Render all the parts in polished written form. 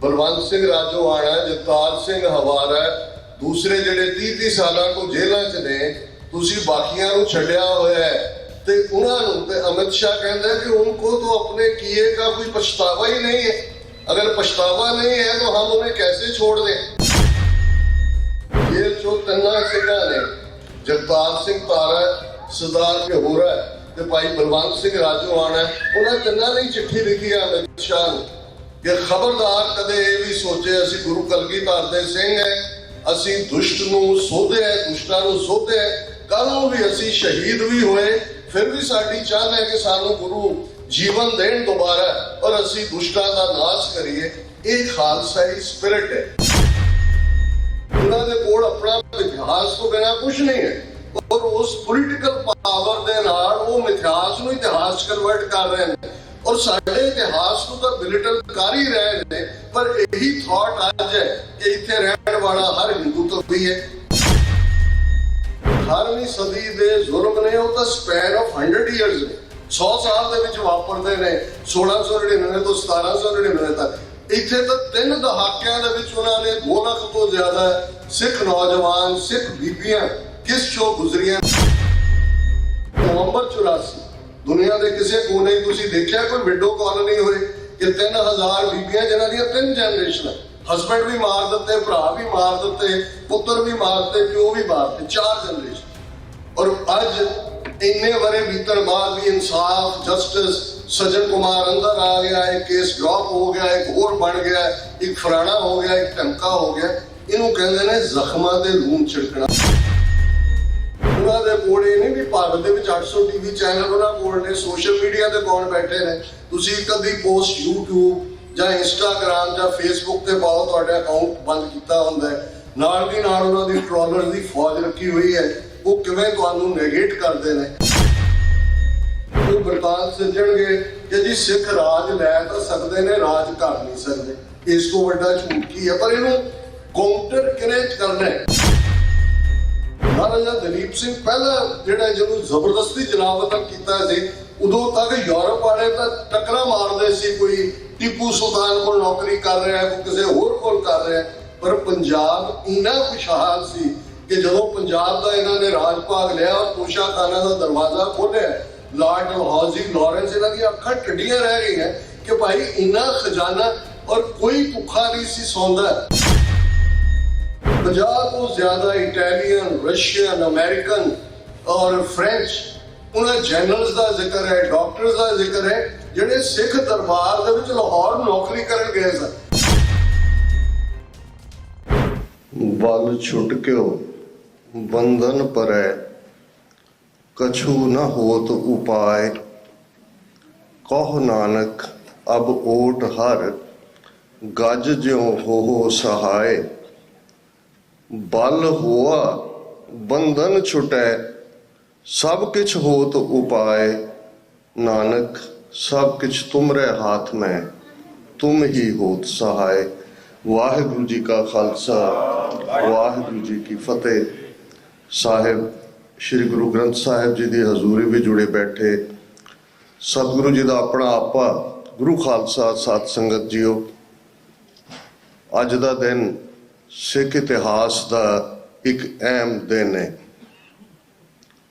बलवंत सिंह राजोआणा, जगतार सिंह हवारा, दूसरे ਜਿਹੜੇ 30 ਸਾਲਾਂ ਤੋਂ ਜੇਲ੍ਹਾਂ 'ਚ ਨੇ, ਤੁਸੀਂ ਬਾਕੀਆਂ ਨੂੰ ਛੱਡਿਆ ਹੋਇਆ है ਤੇ ਉਹਨਾਂ ਨੂੰ ਤੇ ਅਮਿਤ शाह कहता है कि उनको तो अपने किए का कोई पछतावा ही नहीं है। अगर पछतावा नहीं है तो हम उन्हें कैसे छोड़ दें। जेल चो तिन्ना सिंघां ने, जगतार सिंह तारा, सरदार होरा ते भाई बलवंत सिंह राजोआणा, उन्हें तिन्ना ने चिट्ठी लिखी है अमित शाह ਨੂੰ कि खबरदार कदे ये भी सोचे असी गुरु कलगीधर दे सिंह है, असी दुष्ट नूं सोधे है, दुष्टां नूं सोधे है, कल नूं भी असी शहीद भी होए फिर भी साडी चाह है कि सानू गुरु जीवन देण दोबारा और असी दुष्टां दा नाश करिए। ये खालसाई स्पिरिट है। उन्होंने कोल अपना इतिहास तो बिना कुछ नहीं है और उस पोलिटिकल पावर दे नाल वो इतिहास नूं इतिहास कन्वर्ट कर रहे हैं और साडे इतिहास को तो बिलिटल कर ही रहे हैं। पर यही थॉट आज है कि इत्थे रहने वाला हर हिंदू तो भी है। 18वीं सदी दे जुल्म ने वो तो स्पैन ऑफ 100 ईयर्स ने, 100 साल दे विच वापरदे ने, 1699 तो 1799 तक। इत्थे तो 3 दहाकियां दे विच उन्होंने 2 लाख तो ज्यादा सिख नौजवान, सिख बीबियां किस चो गुजरियां। नवंबर 84 दुनिया के किसी कोने तुसीं देखिया कोई विडो कॉलोनी होए कि 3000 बीबियां जिन्हां दियां 3 जनरेशन, हसबैंड भी मार दिते, भरा भी मार दिते, पुत्र भी मारते, प्यो भी मारते, 4 जनरेशन। और अज इन्ने वरे बीतण बाद भी इंसाफ, जस्टिस, सज्जन कुमार अंदर आ गया, एक केस ड्रॉप हो गया, एक होर बन गया, एक फलाना हो गया, एक ढमका हो गया। इनू कहंदे ने जख्मां ते लूण छिड़कना। उन्होंने कोल ये नहीं भी भारत के 800 टीवी चैनल उन्होंने कोल ने, सोशल मीडिया ते कौन बैठे ने, तुसीं कदी पोस्ट यूट्यूब ਜਾਂ इंस्टाग्राम ਜਾਂ फेसबुक ਤੇ ਪਾਓ, ਤੁਹਾਡਾ ਅਕਾਊਂਟ ਬੰਦ ਕੀਤਾ ਹੁੰਦਾ ਹੈ, ਨਾਲ ਦੀ ਨਾਲ ਉਹਨਾਂ ਦੀ ਟ੍ਰੋਲਰ ਦੀ ਫੌਜ ਰੱਖੀ ਹੋਈ ਹੈ, ਉਹ ਕਿਵੇਂ ਤੁਹਾਨੂੰ ਨੈਗੇਟ ਕਰਦੇ ਨੇ। ਉਹ ਬਰਤਾਨ ਸਿਰਜਣਗੇ ਕਿ ਜੀ ਸਿੱਖ ਰਾਜ ਲੈ ਤਾਂ ਸਕਦੇ ਨੇ, ਰਾਜ ਕਰ ਨਹੀਂ ਸਕਦੇ। ਇਸ ਤੋਂ ਵੱਡਾ ਝੂਠ ਕੀ ਹੈ। ਪਰ ਇਹਨੂੰ ਕਾਊਂਟਰ ਕਿਵੇਂ ਕਰਨਾ ਹੈ। ਮਹਾਰਾਜਾ ਦਲੀਪ ਸਿੰਘ ਪਹਿਲਾਂ ਜਿਹੜਾ ਜਿਹਨੂੰ ਜ਼ਬਰਦਸਤੀ ਜਲਾਵਤਨ ਕੀਤਾ ਸੀ, ਉਦੋਂ ਤੱਕ ਯੂਰਪ ਵਾਲੇ ਤਾਂ ਟੱਕਰਾਂ ਮਾਰਦੇ ਸੀ, ਕੋਈ टीपू सुल्तान को नौकरी कर रहा है, कोई किसी होर को कर रहा है। पर पंजाब इन्ना खुशहाल सी कि जदों पंजाब का इन्होंने राज भाग लिया और तोशा खाना का दरवाजा खोलिया, लॉर्ड डलहौजी, लॉरेंस, इन्हों की अखां टड्डियां रह गई हैं कि भाई इन्ना खजाना और कोई भुखा नहीं सी सौंदा। 50 तो ज्यादा इटैलियन, रशियन, अमेरिकन और फ्रेंच उन्हें जनरल्स का जिक्र है, डॉक्टर्स का जिक्र है ਜਿਹੜੇ ਸਿੱਖ ਦਰਬਾਰ ਦੇ ਵਿੱਚ ਲਾਹੌਰ ਨੌਕਰੀ ਕਰਨ ਗਏ ਸਨ। ਬਲ ਛੁਟ ਕਿਉ ਬੰਧਨ ਪਰੈ, ਕਛੂ ਨ ਹੋਤ ਉਪਾਇ, ਕਹੁ ਨਾਨਕ ਅਬ ਓਟ ਹਰ, ਗਜ ਜਿਉ ਹੋ ਸਹਾਇ। ਬਲ ਹੋਆ ਬੰਧਨ ਛੁਟੈ, ਸਭ किछ होत उपाय, नानक सब किछ तुमरे हाथ में, तुम ही होत सहाय। वाहिगुरु जी का खालसा, वाहिगुरु जी की फतेह। साहिब श्री गुरु ग्रंथ साहिब जी की हजूरी भी जुड़े बैठे सतगुरु जी का अपना आपा गुरु खालसा सत संगत जीओ। अज का दिन सिख इतिहास का एक अहम दिन है।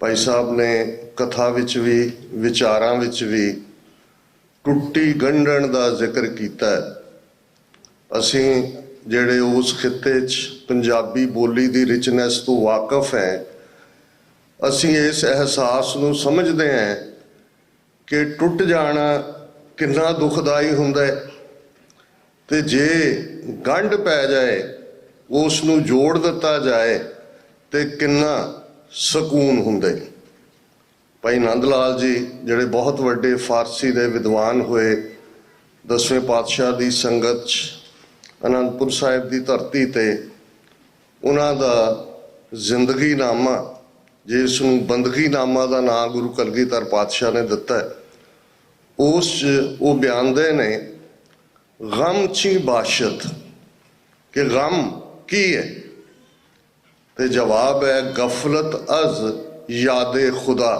भाई साहब ने कथा विच भी, विचारां विच भी टुट्टी गंढण का जिक्र किया। असी जेड़े उस खिते पंजाबी बोली की रिचनेस तो वाकफ हैं, असी इस एहसास नूं समझते हैं कि टुट जाना कितना दुखदाई हुंदा है, ते जे गंढ पै जाए उस नूं जोड़ दिता जाए ते कितना सकून हुंदा है। भाई नंद लाल जी ਜਿਹੜੇ बहुत ਵੱਡੇ फारसी के विद्वान होए, 10वें पातशाह की संगत आनंदपुर साहिब की धरती ते उन्हां दा जिंदगी नामा, जिसनूं बंदगी नामा का नाम गुरु कलगीधर पातशाह ने दिता है, उस वो बयानदे ने गम ची बाशत कि गम की है, ते जवाब है गफलत अज यादे खुदा।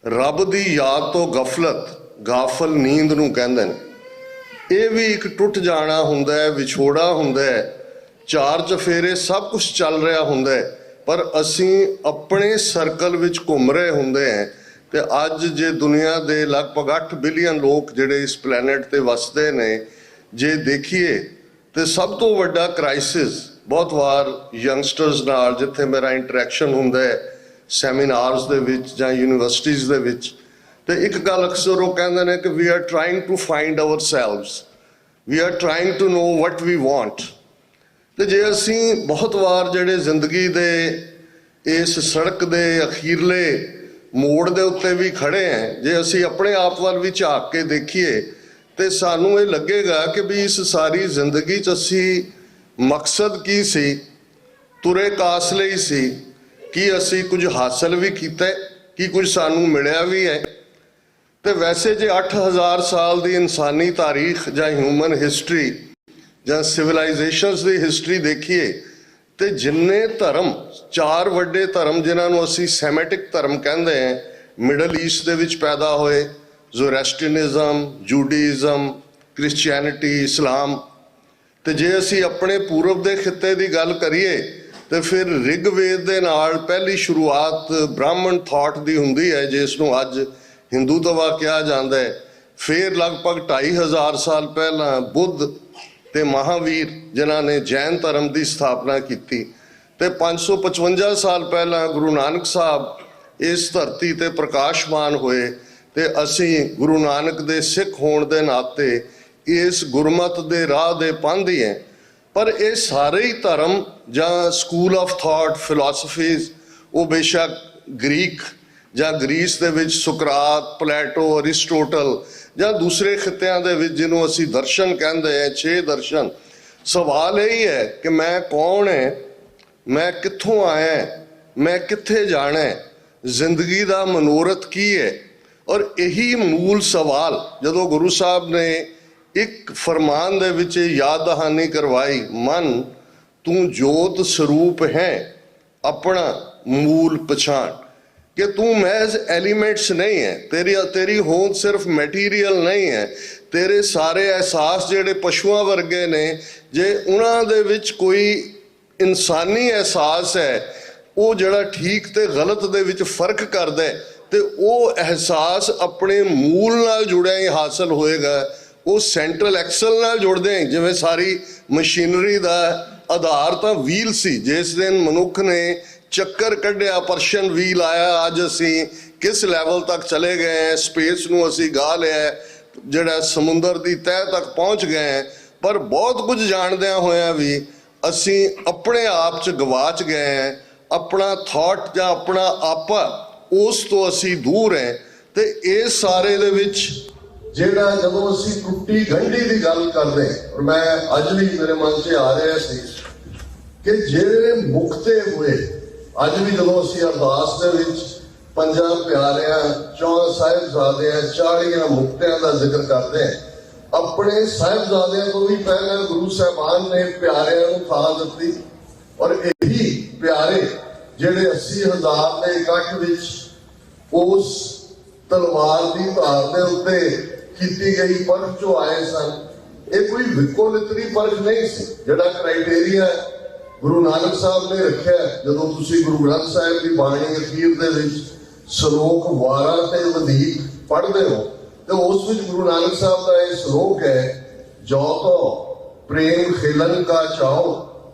रब दी याद तो गफलत, गाफल नींद नूं कहंदे ने। ਇਹ ਵੀ ਇੱਕ ਟੁੱਟ ਜਾਣਾ ਹੁੰਦਾ ਹੈ, ਵਿਛੋੜਾ ਹੁੰਦਾ ਹੈ, ਚਾਰ ਚਫੇਰੇ ਸਭ ਕੁਝ ਚੱਲ ਰਿਹਾ ਹੁੰਦਾ ਹੈ, ਪਰ ਅਸੀਂ ਆਪਣੇ ਸਰਕਲ ਵਿੱਚ ਘੁੰਮ ਰਹੇ ਹੁੰਦੇ ਹਾਂ। ਤੇ ਅੱਜ ਜੇ ਦੁਨੀਆ ਦੇ ਲਗਭਗ 8 ਬਿਲੀਅਨ ਲੋਕ ਜਿਹੜੇ ਇਸ ਪਲੈਨਟ ਤੇ ਵਸਦੇ ਨੇ, ਜੇ ਦੇਖੀਏ ਤੇ ਸਭ ਤੋਂ ਵੱਡਾ ਕ੍ਰਾਈਸਿਸ ਬਹੁਤ ਵਾਰ ਯੰਗਸਟਰਸ ਨਾਲ ਜਿੱਥੇ ਮੇਰਾ ਇੰਟਰੈਕਸ਼ਨ ਹੁੰਦਾ ਹੈ ਸੈਮੀਨਾਰਸ ਦੇ ਵਿੱਚ ਜਾਂ ਯੂਨੀਵਰਸਿਟੀਜ਼ ਦੇ ਵਿੱਚ, ਤੇ ਇੱਕ ਗੱਲ ਅਕਸਰ ਉਹ ਕਹਿੰਦੇ ਨੇ ਕਿ we are trying to find ourselves, we are trying to know what we want. ਤੇ ਜੇ ਅਸੀਂ ਬਹੁਤ ਵਾਰ ਜਿਹੜੇ ਜ਼ਿੰਦਗੀ ਦੇ ਇਸ ਸੜਕ ਦੇ ਅਖੀਰਲੇ ਮੋੜ ਦੇ ਉੱਤੇ ਵੀ ਖੜੇ ਹਾਂ, ਜੇ ਅਸੀਂ ਆਪਣੇ ਆਪ ਵੱਲ ਵੀ ਝਾਕ ਕੇ ਦੇਖੀਏ ਤੇ ਸਾਨੂੰ ਇਹ ਲੱਗੇਗਾ ਕਿ ਵੀ ਇਸ ਸਾਰੀ ਜ਼ਿੰਦਗੀ 'ਚ ਅਸੀਂ ਮਕਸਦ ਕੀ ਸੀ, ਤੁਰੇ ਕਾਸ ਲਈ ਸੀ, ਕੀ ਅਸੀਂ ਕੁਝ ਹਾਸਲ ਵੀ ਕੀਤਾ, ਕੀ ਕੁਝ ਸਾਨੂੰ ਮਿਲਿਆ ਵੀ ਹੈ। ਤੇ ਵੈਸੇ ਜੇ 8000 ਸਾਲ ਦੀ ਇਨਸਾਨੀ ਤਾਰੀਖ ਜਾਂ ਹਿਊਮਨ ਹਿਸਟਰੀ ਜਾਂ ਸਿਵਲਾਈਜੇਸ਼ਨਸ ਦੀ ਹਿਸਟਰੀ ਦੇਖੀਏ ਤੇ ਜਿੰਨੇ ਧਰਮ, 4 ਵੱਡੇ ਧਰਮ ਜਿਨ੍ਹਾਂ ਨੂੰ ਅਸੀਂ ਸੈਮੈਟਿਕ ਧਰਮ ਕਹਿੰਦੇ ਹਾਂ, ਮਿਡਲ ਈਸਟ ਦੇ ਵਿੱਚ ਪੈਦਾ ਹੋਏ, ਜ਼ੋਰੈਸਟਰੀਅਨਿਜ਼ਮ, ਜੂਡਾਇਜ਼ਮ, ਕ੍ਰਿਸਚੀਅਨਿਟੀ, ਇਸਲਾਮ। ਤੇ ਜੇ ਅਸੀਂ ਆਪਣੇ ਪੂਰਬ ਦੇ ਖਿੱਤੇ ਦੀ ਗੱਲ ਕਰੀਏ ਤੇ ਫਿਰ ਰਿਗਵੇਦ ਦੇ ਨਾਲ ਪਹਿਲੀ ਸ਼ੁਰੂਆਤ ਬ੍ਰਾਹਮਣ ਥਾਟ ਦੀ ਹੁੰਦੀ ਹੈ, ਜਿਸ ਨੂੰ ਅੱਜ ਹਿੰਦੂਤਵਾ ਕਿਹਾ ਜਾਂਦਾ ਹੈ। ਫਿਰ ਲਗਭਗ 2500 ਸਾਲ ਪਹਿਲਾਂ ਬੁੱਧ ਤੇ ਮਹਾਵੀਰ ਜਿਨ੍ਹਾਂ ਨੇ ਜੈਨ ਧਰਮ ਦੀ ਸਥਾਪਨਾ ਕੀਤੀ, ਤੇ 555 ਸਾਲ ਪਹਿਲਾਂ ਗੁਰੂ ਨਾਨਕ ਸਾਹਿਬ ਇਸ ਧਰਤੀ ਤੇ ਪ੍ਰਕਾਸ਼ਮਾਨ ਹੋਏ। ਤੇ ਅਸੀਂ ਗੁਰੂ ਨਾਨਕ ਦੇ ਸਿੱਖ ਹੋਣ ਦੇ ਨਾਤੇ ਇਸ ਗੁਰਮਤ ਦੇ ਰਾਹ ਦੇ ਪਾਂਧੀ ਹੈ। ਪਰ ਇਹ ਸਾਰੇ ਹੀ ਧਰਮ ਜਾਂ ਸਕੂਲ ਆਫ ਥਾਟ, ਫਿਲਾਸਫੀਜ਼, ਉਹ ਬੇਸ਼ੱਕ ਗ੍ਰੀਕ ਜਾਂ ਗ੍ਰੀਸ ਦੇ ਵਿੱਚ ਸੁਕਰਾਤ, ਪਲੈਟੋ, ਅਰਿਸਟੋਟਲ ਜਾਂ ਦੂਸਰੇ ਖਿੱਤਿਆਂ ਦੇ ਵਿੱਚ ਜਿਹਨੂੰ ਅਸੀਂ ਦਰਸ਼ਨ ਕਹਿੰਦੇ ਹਾਂ, 6 ਦਰਸ਼ਨ। ਸਵਾਲ ਇਹ ਹੀ ਹੈ ਕਿ ਮੈਂ ਕੌਣ ਹੈ, ਮੈਂ ਕਿੱਥੋਂ ਆਇਆ, ਮੈਂ ਕਿੱਥੇ ਜਾਣਾ, ਜ਼ਿੰਦਗੀ ਦਾ ਮਨੋਰਥ ਕੀ ਹੈ। ਔਰ ਇਹੀ ਮੂਲ ਸਵਾਲ ਜਦੋਂ ਗੁਰੂ ਸਾਹਿਬ ਨੇ ਇੱਕ ਫਰਮਾਨ ਦੇ ਵਿੱਚ ਯਾਦ ਦਹਾਨੀ ਕਰਵਾਈ, ਮਨ ਤੂੰ ਜੋਤ ਸਰੂਪ ਹੈ ਆਪਣਾ ਮੂਲ ਪਛਾਣ, ਕਿ ਤੂੰ ਮਹਿਜ਼ ਐਲੀਮੈਂਟਸ ਨਹੀਂ ਹੈ, ਤੇਰੀ ਹੋਂਦ ਸਿਰਫ ਮੈਟੀਰੀਅਲ ਨਹੀਂ ਹੈ। ਤੇਰੇ ਸਾਰੇ ਅਹਿਸਾਸ ਜਿਹੜੇ ਪਸ਼ੂਆਂ ਵਰਗੇ ਨੇ, ਜੇ ਉਹਨਾਂ ਦੇ ਵਿੱਚ ਕੋਈ ਇਨਸਾਨੀ ਅਹਿਸਾਸ ਹੈ, ਉਹ ਜਿਹੜਾ ਠੀਕ ਤੇ ਗਲਤ ਦੇ ਵਿੱਚ ਫਰਕ ਕਰਦਾ ਹੈ, ਤੇ ਉਹ ਅਹਿਸਾਸ ਆਪਣੇ ਮੂਲ ਨਾਲ ਜੁੜਿਆ ਹੀ ਹਾਸਲ ਹੋਏਗਾ। ਉਹ ਸੈਂਟਰਲ ਐਕਸਲ ਨਾਲ ਜੁੜਦੇ हैं। ਜਿਵੇਂ ਸਾਰੀ ਮਸ਼ੀਨਰੀ ਦਾ ਆਧਾਰ ਤਾਂ ਵੀਲ ਸੀ, ਜਿਸ ਦਿਨ ਮਨੁੱਖ ਨੇ ਚੱਕਰ ਕੱਢਿਆ, ਪਰਸ਼ੀਅਨ ਵੀਲ ਆਇਆ, ਅੱਜ ਅਸੀਂ ਕਿਸ ਲੈਵਲ ਤੱਕ ਚਲੇ ਗਏ ਹਾਂ, ਸਪੇਸ ਨੂੰ ਅਸੀਂ ਗਾ ਲਿਆ, ਜਿਹੜਾ ਸਮੁੰਦਰ ਦੀ ਤਹਿ ਤੱਕ ਪਹੁੰਚ ਗਏ ਹਾਂ। ਪਰ ਬਹੁਤ ਕੁਝ ਜਾਣਦਿਆਂ ਹੋਇਆਂ ਵੀ ਅਸੀਂ ਆਪਣੇ ਆਪ 'ਚ ਗਵਾਚ ਗਏ ਹਾਂ। ਆਪਣਾ ਥਾਟ ਜਾਂ ਆਪਣਾ ਆਪਾ, ਉਸ ਤੋਂ ਅਸੀਂ ਦੂਰ ਹੈ। ਤੇ ਇਸ ਸਾਰੇ ਦੇ ਵਿੱਚ ਜਿਹੜਾ ਜਦੋਂ ਅਸੀਂ ਟੁੱਟੀ ਗੰਢੀ ਦੀ ਗੱਲ ਕਰਦੇ, ਔਰ ਮੈਂ ਅੱਜ ਵੀ ਮੇਰੇ ਮਨ 'ਚ ਆ ਰਿਹਾ ਸੀ ਕਿ ਜਿਹੜੇ ਮੁਕਤੇ ਹੋਏ, ਅੱਜ ਵੀ ਜਦੋਂ ਅਸੀਂ ਅਰਦਾਸ ਦੇ ਵਿੱਚ 5 ਪਿਆਰਿਆਂ, 14 ਸਾਹਿਬਜ਼ਾਦਿਆਂ, 40 ਮੁਕਤਿਆਂ ਦਾ ਜ਼ਿਕਰ ਕਰਦੇ ਹਾਂ, ਆਪਣੇ ਸਾਹਿਬਜ਼ਾਦਿਆਂ ਤੋਂ ਵੀ ਪਹਿਲਾਂ ਗੁਰੂ ਸਾਹਿਬਾਨ ਨੇ ਪਿਆਰਿਆਂ ਨੂੰ ਥਾਂ ਦਿੱਤੀ। ਔਰ ਇਹੀ ਪਿਆਰੇ ਜਿਹੜੇ 80,000 ਦੇ ਇਕੱਠ ਵਿੱਚ ਉਸ ਤਲਵਾਰ ਦੀ ਧਾਰ ਦੇ ਉੱਤੇ ਕੀਤੀ ਗਈ ਪਰਖ ਚੋਂ ਆਏ ਸਨ, ਇਹ ਕੋਈ ਵਿਕੋ ਲਿਤਰੀ ਪਰਖ ਨਹੀਂ ਸੀ। ਜਿਹੜਾ ਕ੍ਰਾਈਟੇਰੀਆ ਗੁਰੂ ਨਾਨਕ ਸਾਹਿਬ ਨੇ ਰੱਖਿਆ, ਜਦੋਂ ਤੁਸੀਂ ਗੁਰੂ ਗ੍ਰੰਥ ਸਾਹਿਬ ਦੀ ਬਾਣੀ ਅਖੀਰ ਦੇ ਵਿੱਚ ਸ਼ਲੋਕ 12 ਤੇ ਵਧੇਕ ਪੜ੍ਹਦੇ ਹੋ, ਤੇ ਉਸ ਵਿੱਚ ਗੁਰੂ ਨਾਨਕ ਸਾਹਿਬ ਦਾ ਇਹ ਸ਼ਲੋਕ ਹੈ, ਜੋ ਤੋ ਪ੍ਰੇਮ ਖੇਲਨ ਕਾ ਚਾਓ,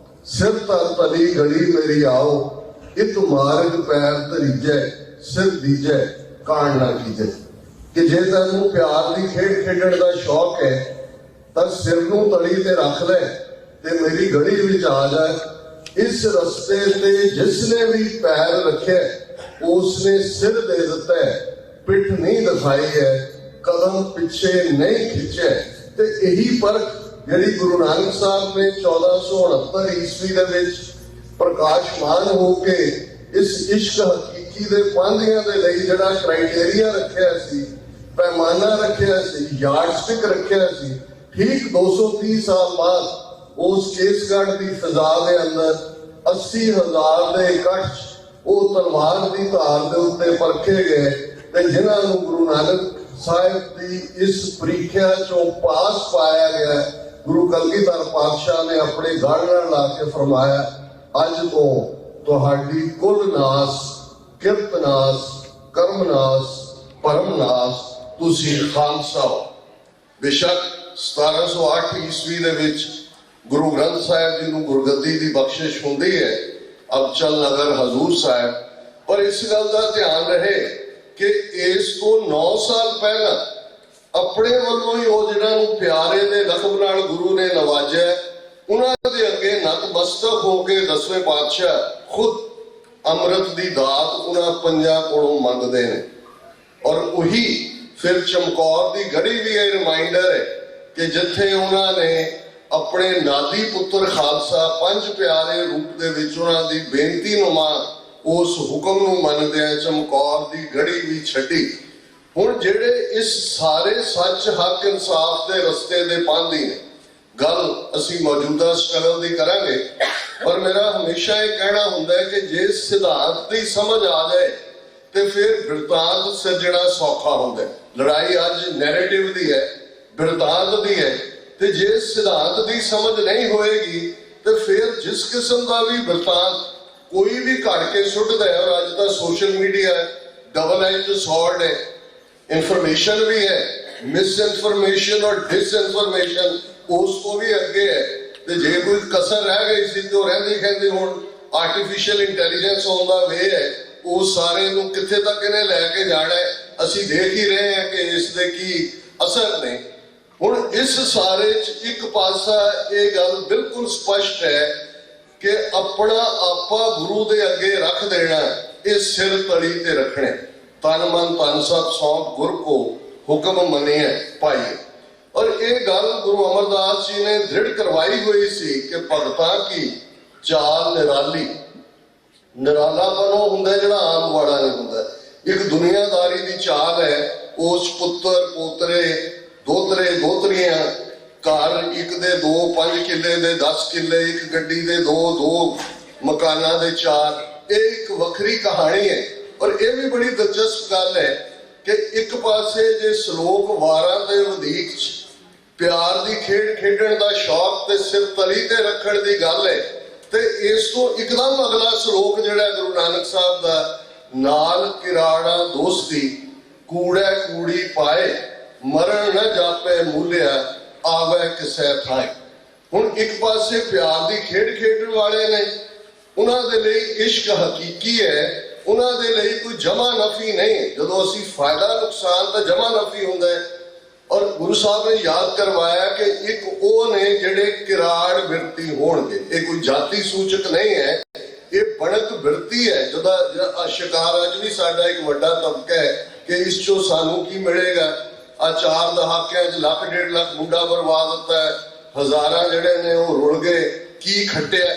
ਸਿਰ ਤਰ ਤਲੀ ਗਲੀ ਮੇਰੀ ਆਓ, ਇਤ ਮਾਰਗ ਪੈਰ ਧਰੀਜੈ, ਸਿਰ ਦੀਜੈ ਕਾਣ ਨਾ ਕੀਜੈ। ਕਿ ਜੇ ਤੈਨੂੰ ਪਿਆਰ ਦੀ ਖੇਡ ਖੇਡਣ ਦਾ ਸ਼ੌਕ ਹੈ ਤਾਂ ਸਿਰ ਨੂੰ ਤਲੀ ਤੇ ਰੱਖ ਲੈ ਤੇ ਮੇਰੀ ਗਲੀ ਵਿੱਚ ਆ ਜਾ। ਇਸ ਰਸਤੇ ਤੇ ਜਿਸਨੇ ਵੀ ਪੈਰ ਰੱਖਿਆ ਉਸਨੇ ਸਿਰ ਦੇ ਦਿੱਤਾ ਹੈ, ਪਿੱਠ ਨਹੀਂ ਦਿਖਾਈ ਹੈ, ਕਦਮ ਪਿੱਛੇ ਨਹੀਂ ਖਿੱਚਿਆ। ਤੇ ਇਹੀ ਪਰਖ ਜਿਹੜੀ ਗੁਰੂ ਨਾਨਕ ਸਾਹਿਬ ਨੇ 1469 ਈਸਵੀ ਦੇ ਵਿੱਚ ਪ੍ਰਕਾਸ਼ਮਾਨ ਹੋ ਕੇ ਇਸ ਇਸ਼ਕ ਹਕੀਕੀ ਦੇ ਪਾਂਧਿਆਂ ਦੇ ਲਈ ਜਿਹੜਾ ਕ੍ਰਾਈਟੇਰੀਆ ਰੱਖਿਆ ਸੀ, ਪੈਮਾਨਾ ਰੱਖਿਆ ਸੀ, ਯਾਰਡਸਟਿਕ ਰੱਖਿਆ ਸੀ, ਠੀਕ 230 ਸਾਲ ਬਾਅਦ ਉਸ ਕੇਸਗੜ੍ਹ ਦੀ ਫਜ਼ਾ ਦੇ ਅੰਦਰ 80,000 ਦੇ ਇਕੱਠ ਉਹ ਤਲਵਾਰ ਦੀ ਧਾਰ ਦੇ ਉੱਤੇ ਪਰਖੇ ਗਏ। ਤੇ ਜਿਨ੍ਹਾਂ ਨੂੰ ਗੁਰੂ ਨਾਨਕ ਸਾਹਿਬ ਦੀ ਇਸ ਪ੍ਰੀਖਿਆ ਚੋਂ ਪਾਸ ਪਾਇਆ ਗਿਆ। ਗੁਰੂ ਕਲਗੀਧਰ ਪਾਤਸ਼ਾਹ ਨੇ ਆਪਣੇ ਗਲ ਨਾਲ ਲਾ ਕੇ ਫਰਮਾਇਆ, ਅੱਜ ਤੋਂ ਤੁਹਾਡੀ ਕੁਲ ਨਾਸ, ਕਿਰਤ ਨਾਸ, ਕਰਮ ਨਾਸ, ਭਰਮ ਨਾਸ, ਤੁਸੀਂ ਖਾਲਸਾ ਹੋ। ਬੇਸ਼ੱਕ 1708 ਈਸਵੀ ਦੇ ਵਿੱਚ ਗੁਰੂ ਗ੍ਰੰਥ ਸਾਹਿਬ ਜੀ ਨੂੰ ਗੁਰਗੱਦੀ ਦੀ ਬਖਸ਼ਿਸ਼ ਹੁੰਦੀ ਹੈ, ਅਬਚਲ ਨਗਰ ਹਜ਼ੂਰ ਸਾਹਿਬ, ਪਰ ਇਸ ਗੱਲ ਦਾ ਧਿਆਨ ਰਹੇ ਕਿ ਇਸ ਤੋਂ 9 ਸਾਲ ਪਹਿਲਾਂ ਆਪਣੇ ਵੱਲੋਂ ਹੀ ਉਹ ਜਿਹਨਾਂ ਨੂੰ ਪਿਆਰੇ ਦੇ ਲਕਬ ਨਾਲ ਗੁਰੂ ਨੇ ਨਵਾਜਿਆ, ਉਹਨਾਂ ਦੇ ਅੱਗੇ ਨਤਮਸਤਕ ਹੋ ਕੇ 10ਵੇਂ ਪਾਤਸ਼ਾਹ ਖੁਦ ਅੰਮ੍ਰਿਤ ਦੀ ਦਾਤ ਉਹਨਾਂ ਪੰਜਾਂ ਕੋਲੋਂ ਮੰਗਦੇ ਨੇ। ਔਰ ਉਹੀ ਫਿਰ ਚਮਕੌਰ ਦੀ ਗੜੀ ਵੀ ਇਹ ਰਿਮਾਈਂਡਰ ਹੈ ਕਿ ਜਿੱਥੇ ਉਹਨਾਂ ਨੇ ਆਪਣੇ ਨਾਦੀ ਪੁੱਤਰ ਖਾਲਸਾ ਪੰਜ ਪਿਆਰੇ ਰੂਪ ਦੇ ਵਿੱਚ ਉਹਨਾਂ ਦੀ ਬੇਨਤੀ ਨੁਮਾ ਉਸ ਹੁਕਮ ਨੂੰ ਮੰਨਦਿਆਂ ਚਮਕੌਰ ਦੀ ਗੜੀ ਵੀ ਛੱਡੀ। ਹੁਣ ਜਿਹੜੇ ਇਸ ਸਾਰੇ ਸੱਚ, ਹੱਕ, ਇਨਸਾਫ ਦੇ ਰਸਤੇ ਦੇ ਪਾਂਧੀ ਨੇ, ਗੱਲ ਅਸੀਂ ਮੌਜੂਦਾ ਸਟਰਗਲ ਦੀ ਕਰਾਂਗੇ, ਪਰ ਮੇਰਾ ਹਮੇਸ਼ਾ ਇਹ ਕਹਿਣਾ ਹੁੰਦਾ ਹੈ ਕਿ ਜੇ ਸਿਧਾਂਤ ਦੀ ਸਮਝ ਆ ਜਾਏ ਤੇ ਫਿਰ ਬਿਰਤਾਂਤ ਸਿਰਜਣਾ ਸੌਖਾ ਹੁੰਦਾ ਹੈ। ਲੜਾਈ ਅੱਜ ਨੈਰੇਟਿਵ ਦੀ ਹੈ, ਬਿਰਤਾਂਤ ਦੀ ਹੈ, ਤੇ ਜੇ ਸਿਧਾਂਤ ਦੀ ਸਮਝ ਨਹੀਂ ਹੋਏਗੀ ਤੇ ਫਿਰ ਜਿਸ ਕਿਸਮ ਦਾ ਵੀ ਬਿਰਤਾਂਤ ਕੋਈ ਵੀ ਘੜ ਕੇ ਸੁੱਟਦਾ ਹੈ, ਔਰ ਅੱਜ ਦਾ ਸੋਸ਼ਲ ਮੀਡੀਆ ਡਬਲ ਐਜ ਸੌਰਡ ਹੈ, ਇਨਫੋਰਮੇਸ਼ਨ ਵੀ ਹੈ, ਮਿਸ ਇਨਫੋਰਮੇਸ਼ਨ ਔਰ ਡਿਸਇਨਫੋਰਮੇਸ਼ਨ ਉਸ ਤੋਂ ਵੀ ਅੱਗੇ ਹੈ। ਤੇ ਜੇ ਕੋਈ ਕਸਰ ਰਹਿ ਗਈ ਸੀ ਤੇ ਰਹਿੰਦੀ ਕਹਿੰਦੇ ਹੁਣ ਆਰਟੀਫਿਸ਼ੀਅਲ ਇੰਟੈਲੀਜੈਂਸ ਆਉਣ ਦਾ ਵੇ ਹੈ, ਉਹ ਸਾਰੇ ਨੂੰ ਕਿੱਥੇ ਤੱਕ ਇਹਨੇ ਲੈ ਕੇ ਜਾਣਾ ਹੈ, ਅਸੀਂ ਦੇਖ ਹੀ ਰਹੇ ਹਾਂ ਕਿ ਇਸ ਦੇ ਕੀ ਅਸਰ ਨੇ। ਹੁਣ ਇਸ ਸਾਰੇ 'ਚ ਇੱਕ ਪਾਸਾ ਇਹ ਗੱਲ ਬਿਲਕੁਲ ਸਪਸ਼ਟ ਹੈ ਕਿ ਆਪਣਾ ਆਪਾ ਗੁਰੂ ਦੇ ਅੱਗੇ ਰੱਖ ਦੇਣਾ, ਇਹ ਸਿਰ ਤਲੀ ਤੇ ਰੱਖਣੇ। ਤਨ ਮਨ ਧਨ ਸਭ ਸੌਂਪ ਗੁਰ ਕੋ ਹੁਕਮ ਮੰਨਿਐ ਪਾਈਏ। ਔਰ ਇਹ ਗੱਲ ਗੁਰੂ ਅਮਰਦਾਸ ਜੀ ਨੇ ਦ੍ਰਿੜ ਕਰਵਾਈ ਹੋਈ ਸੀ ਕਿ ਭਗਤਾਂ ਕੀ ਚਾਲ ਨਿਰਾਲੀ। ਨਿਰਾਲਾ ਬਣੋ ਹੁੰਦਾ ਜਿਹੜਾ ਆਮ ਵਾਲਾ ਨਹੀਂ ਹੁੰਦਾ। ਇੱਕ ਦੁਨੀਆਦਾਰੀ ਦੀ ਚਾਲ ਹੈ, ਉਸ ਪੁੱਤਰ ਪੋਤਰੇ ਦੋਤਰੇ ਦੋਤਰੀਆਂ, ਘਰ ਇੱਕ ਦੇ 2, 5 ਕਿੱਲੇ ਦੇ 10 ਕਿੱਲੇ, ਇੱਕ ਗੱਡੀ ਦੇ 2 ਮਕਾਨਾਂ ਦੇ 4, ਇਹ ਇੱਕ ਵੱਖਰੀ ਕਹਾਣੀ ਹੈ। ਔਰ ਇਹ ਵੀ ਬੜੀ ਦਿਲਚਸਪ ਗੱਲ ਹੈ ਕਿ ਇੱਕ ਪਾਸੇ ਜੇ ਸ਼ਲੋਕ ਵਾਰਾਂ ਦੇ ਵਧੀਕ ਪਿਆਰ ਦੀ ਖੇਡ ਖੇਡਣ ਦਾ ਸ਼ੌਕ ਤੇ ਸਿਰ ਤਲੀ ਤੇ ਰੱਖਣ ਦੀ ਗੱਲ ਹੈ, ਤੇ ਇਸ ਤੋਂ ਇੱਕਦਮ ਅਗਲਾ ਸ਼ਲੋਕ ਜਿਹੜਾ ਗੁਰੂ ਨਾਨਕ ਸਾਹਿਬ ਦਾ, ਨਾਲ ਕਿਰਾੜਾ ਦੋਸਤੀ ਕੂੜਾ ਕੂੜੀ ਪਾਏ, ਮਰਨ ਨਾ ਜਾਪੇ ਮੂਲਿਆ ਆਵੇ ਕਿਸੇ ਥਾਂ। ਹੁਣ ਇੱਕ ਪਾਸੇ ਪਿਆਰ ਦੀ ਖੇਡ ਖੇਡਣ ਵਾਲੇ ਨੇ, ਉਹਨਾਂ ਦੇ ਲਈ ਇਸ਼ਕ ਹਕੀਕੀ ਹੈ, ਉਹਨਾਂ ਦੇ ਲਈ ਕੋਈ ਜਮਾ ਨਫੀ ਨਹੀਂ। ਜਦੋਂ ਅਸੀਂ ਫਾਇਦਾ ਨੁਕਸਾਨ ਤਾਂ ਜਮਾ ਨਫੀ ਹੁੰਦਾ ਹੈ। ਔਰ ਗੁਰੂ ਸਾਹਿਬ ਨੇ ਯਾਦ ਕਰਵਾਇਆ ਕਿ ਇੱਕ ਉਹ ਨੇ ਜਿਹੜੇ ਕਿਰਾੜ ਬਿਰਤੀ ਹੋਣਗੇ। ਇਹ ਕੋਈ ਜਾਤੀ ਸੂਚਕ ਨਹੀਂ ਹੈ, ਇਹ ਬਣਕ ਬਿਰਤੀ ਹੈ। ਜਿਹਦਾ ਸ਼ਿਕਾਰ ਅੱਜ ਵੀ ਸਾਡਾ ਇੱਕ ਵੱਡਾ ਤਬਕਾ ਹੈ ਕਿ ਇਸ ਚੋਂ ਸਾਨੂੰ ਕੀ ਮਿਲੇਗਾ। ਆ 4 ਦਹਾਕਿਆਂ 'ਚ ਲੱਖ 1.5 ਲੱਖ ਮੁੰਡਾ ਬਰਬਾਦ ਦਿੱਤਾ ਹੈ, ਹਜ਼ਾਰਾਂ ਜਿਹੜੇ ਨੇ ਉਹ ਰੁਲ ਗਏ, ਕੀ ਖੱਟਿਆ।